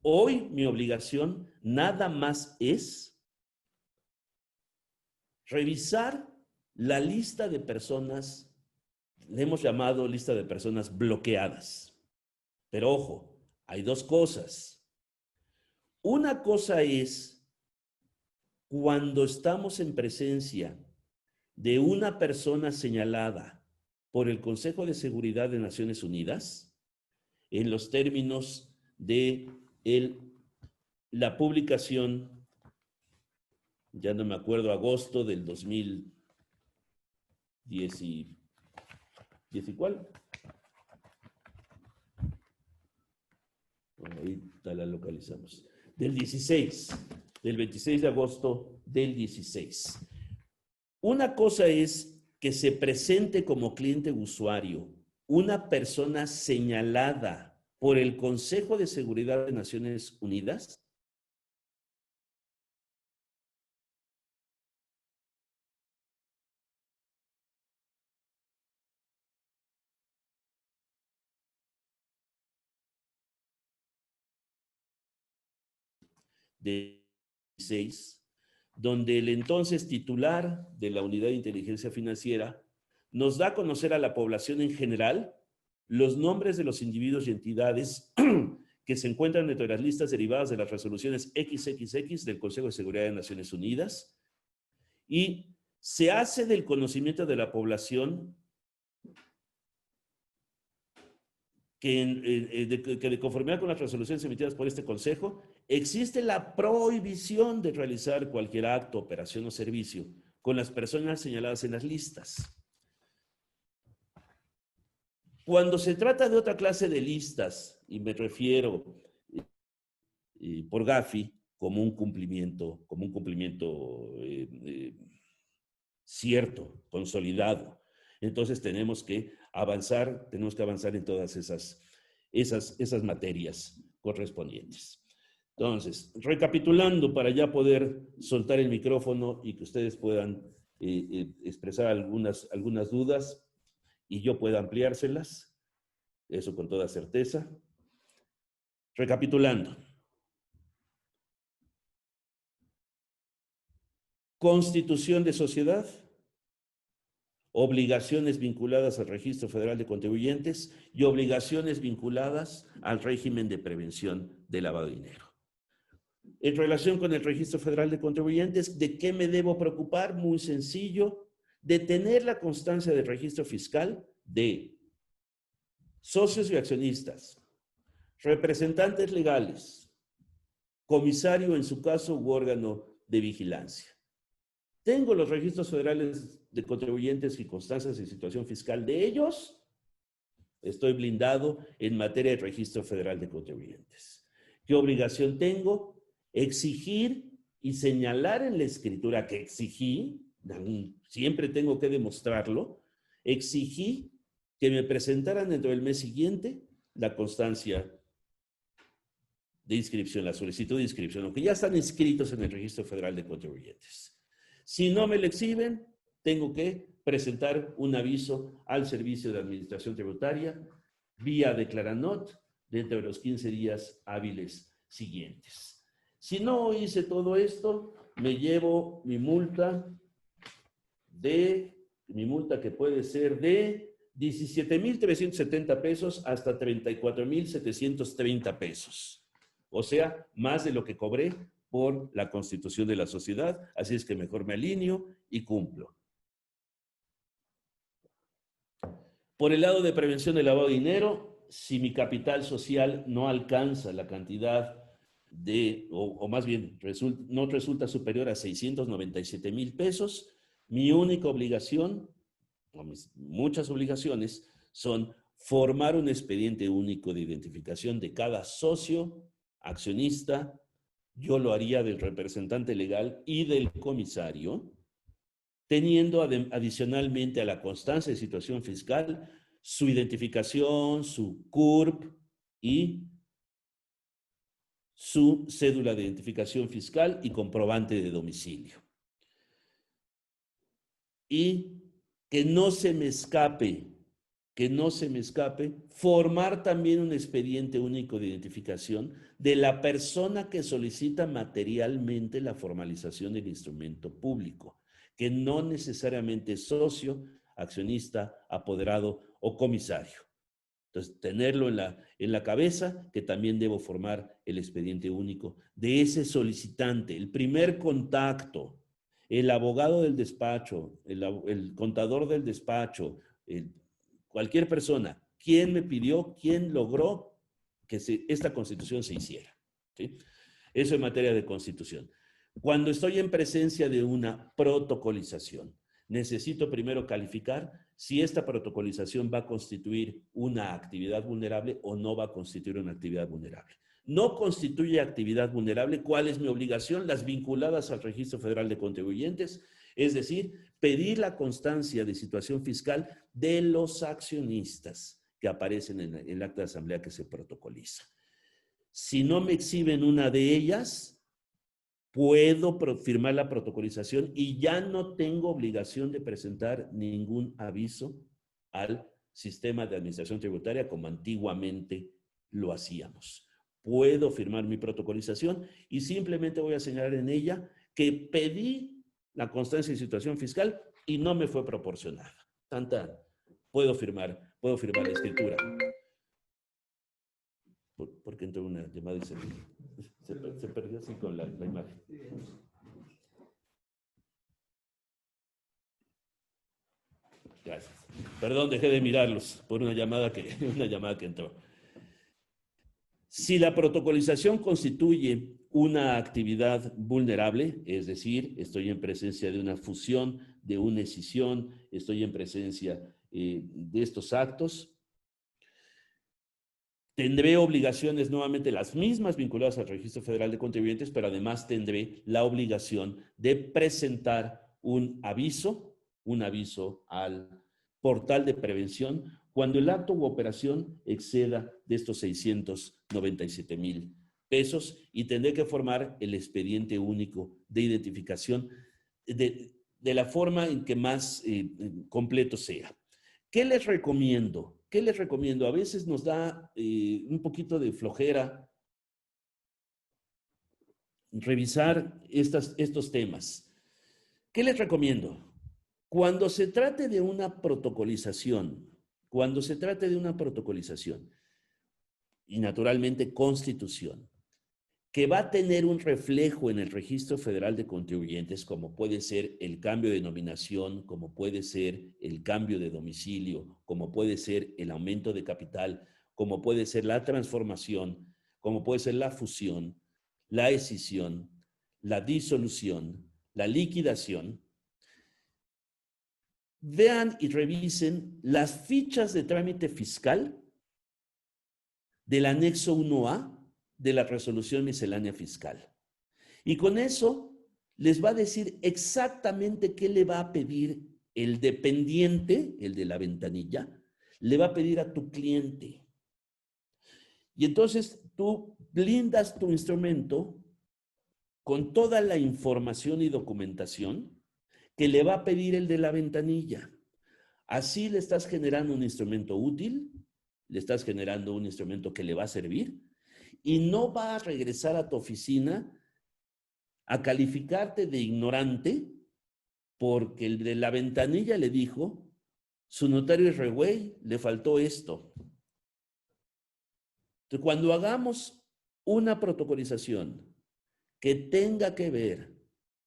Hoy mi obligación nada más es revisar la lista de personas, le hemos llamado lista de personas bloqueadas. Pero ojo, hay dos cosas. Una cosa es cuando estamos en presencia de una persona señalada por el Consejo de Seguridad de Naciones Unidas, en los términos de la publicación, ya no me acuerdo, agosto del 2010 ¿y cuál? Ahí La localizamos. Del 16, del 26 de agosto del 16. Una cosa es que se presente como cliente usuario una persona señalada por el Consejo de Seguridad de Naciones Unidas. De 6, donde el entonces titular de la Unidad de Inteligencia Financiera nos da a conocer a la población en general los nombres de los individuos y entidades que se encuentran dentro de las listas derivadas de las resoluciones XXX del Consejo de Seguridad de Naciones Unidas, y se hace del conocimiento de la población que de conformidad con las resoluciones emitidas por este Consejo, existe la prohibición de realizar cualquier acto, operación o servicio con las personas señaladas en las listas. Cuando se trata de otra clase de listas, y me refiero por Gafi como un cumplimiento cierto, consolidado, entonces tenemos que avanzar en todas esas materias correspondientes. Entonces, recapitulando para ya poder soltar el micrófono y que ustedes puedan expresar algunas dudas y yo pueda ampliárselas, eso con toda certeza. Recapitulando. Constitución de sociedad, obligaciones vinculadas al Registro Federal de Contribuyentes y obligaciones vinculadas al régimen de prevención de lavado de dinero. En relación con el Registro Federal de Contribuyentes, ¿de qué me debo preocupar? Muy sencillo, de tener la constancia del registro fiscal de socios y accionistas, representantes legales, comisario en su caso u órgano de vigilancia. Tengo los registros federales de contribuyentes y constancias de situación fiscal de ellos. Estoy blindado en materia de registro federal de contribuyentes. ¿Qué obligación tengo? Exigir y señalar en la escritura que exigí, siempre tengo que demostrarlo, exigí que me presentaran dentro del mes siguiente la constancia de inscripción, la solicitud de inscripción, aunque ya están inscritos en el Registro Federal de Contribuyentes. Si no me lo exhiben, tengo que presentar un aviso al Servicio de Administración Tributaria vía Declaranot dentro de los 15 días hábiles siguientes. Si no hice todo esto, me llevo mi multa que puede ser de 17,370 pesos hasta 34,730 pesos. O sea, más de lo que cobré por la constitución de la sociedad, así es que mejor me alineo y cumplo. Por el lado de prevención del lavado de dinero, si mi capital social no alcanza la cantidad de, o más bien no resulta superior a 697,000 pesos, mi única obligación, o muchas obligaciones, son formar un expediente único de identificación de cada socio, accionista. Yo lo haría del representante legal y del comisario, teniendo adicionalmente a la constancia de situación fiscal su identificación, su CURP y su cédula de identificación fiscal y comprobante de domicilio. Y que no se me escape, formar también un expediente único de identificación de la persona que solicita materialmente la formalización del instrumento público, que no necesariamente es socio, accionista, apoderado o comisario. Entonces, tenerlo en la cabeza, que también debo formar el expediente único de ese solicitante, el primer contacto, el abogado del despacho, el contador del despacho, cualquier persona, quién me pidió, quién logró que esta constitución se hiciera. ¿Sí? Eso en materia de constitución. Cuando estoy en presencia de una protocolización, necesito primero calificar si esta protocolización va a constituir una actividad vulnerable o no va a constituir una actividad vulnerable. no constituye actividad vulnerable. ¿Cuál es mi obligación? Las vinculadas al Registro Federal de Contribuyentes, es decir, pedir la constancia de situación fiscal de los accionistas que aparecen en el acta de asamblea que se protocoliza. Si no me exhiben una de ellas, puedo firmar la protocolización y ya no tengo obligación de presentar ningún aviso al sistema de administración tributaria como antiguamente lo hacíamos. Puedo firmar mi protocolización y simplemente voy a señalar en ella que pedí la constancia de situación fiscal y no me fue proporcionada. Tanta, puedo firmar la escritura. Porque entró una llamada y se perdió así con la imagen. Gracias. Perdón, dejé de mirarlos por una llamada que entró. Si la protocolización constituye una actividad vulnerable, es decir, estoy en presencia de una fusión, de una escisión, estoy en presencia de estos actos, tendré obligaciones nuevamente las mismas vinculadas al Registro Federal de Contribuyentes, pero además tendré la obligación de presentar un aviso al portal de prevención cuando el acto u operación exceda de estos 697,000 pesos y tendré que formar el expediente único de identificación de la forma en que más completo sea. ¿Qué les recomiendo? A veces nos da un poquito de flojera revisar estos temas. ¿Qué les recomiendo? Cuando se trate de una protocolización, y naturalmente constitución, que va a tener un reflejo en el Registro Federal de Contribuyentes, como puede ser el cambio de denominación, como puede ser el cambio de domicilio, como puede ser el aumento de capital, como puede ser la transformación, como puede ser la fusión, la escisión, la disolución, la liquidación. Vean y revisen las fichas de trámite fiscal del anexo 1A de la resolución miscelánea fiscal. Y con eso les va a decir exactamente qué le va a pedir el dependiente, el de la ventanilla, le va a pedir a tu cliente. Y entonces tú blindas tu instrumento con toda la información y documentación que le va a pedir el de la ventanilla. Así le estás generando un instrumento útil, le estás generando un instrumento que le va a servir y no va a regresar a tu oficina a calificarte de ignorante porque el de la ventanilla le dijo, su notario es re güey, le faltó esto. Entonces, cuando hagamos una protocolización que tenga que ver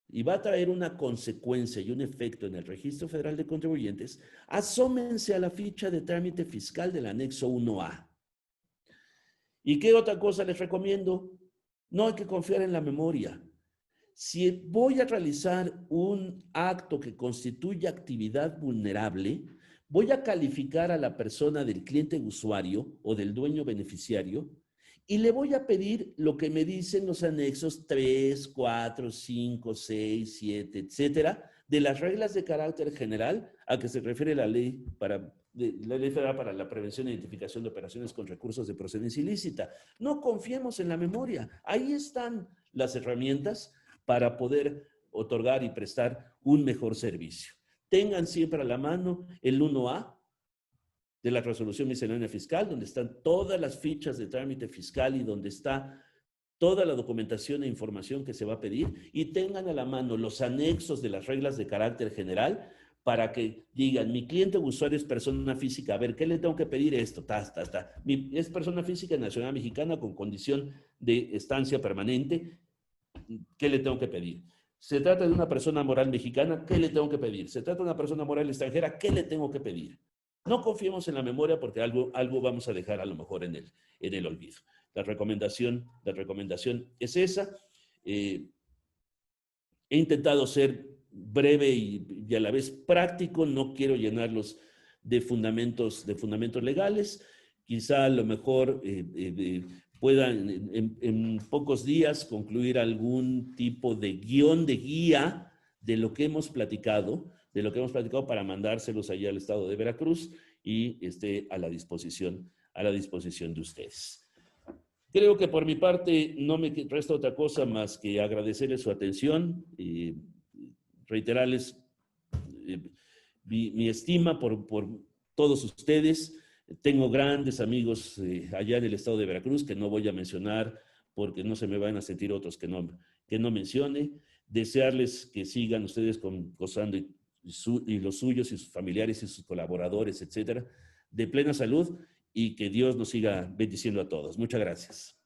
y va a traer una consecuencia y un efecto en el Registro Federal de Contribuyentes, asómense a la ficha de trámite fiscal del anexo 1A. ¿Y qué otra cosa les recomiendo? No hay que confiar en la memoria. Si voy a realizar un acto que constituya actividad vulnerable, voy a calificar a la persona del cliente usuario o del dueño beneficiario y le voy a pedir lo que me dicen los anexos 3, 4, 5, 6, 7, etcétera, de las reglas de carácter general a que se refiere la ley federal para la prevención e identificación de operaciones con recursos de procedencia ilícita. No confiemos en la memoria. Ahí están las herramientas para poder otorgar y prestar un mejor servicio. Tengan siempre a la mano el 1A de la resolución miscelánea fiscal, donde están todas las fichas de trámite fiscal y donde está toda la documentación e información que se va a pedir, y tengan a la mano los anexos de las reglas de carácter general para que digan, mi cliente o usuario es persona física, a ver, ¿qué le tengo que pedir esto? Es persona física nacional mexicana con condición de estancia permanente, ¿qué le tengo que pedir? Se trata de una persona moral mexicana, ¿qué le tengo que pedir? Se trata de una persona moral extranjera, ¿qué le tengo que pedir? No confiemos en la memoria porque algo vamos a dejar a lo mejor en el olvido. La recomendación es esa. He intentado ser breve y a la vez práctico, no quiero llenarlos de fundamentos legales. Quizá a lo mejor pueda en pocos días concluir algún tipo de guión de guía de lo que hemos platicado, para mandárselos allá al estado de Veracruz y esté a la disposición de ustedes. Creo que por mi parte no me resta otra cosa más que agradecerles su atención y reiterarles mi estima por todos ustedes. Tengo grandes amigos allá en el estado de Veracruz que no voy a mencionar porque no se me van a sentir otros que no mencione. Desearles que sigan ustedes gozando y los suyos y sus familiares y sus colaboradores, etcétera, de plena salud y que Dios nos siga bendiciendo a todos. Muchas gracias.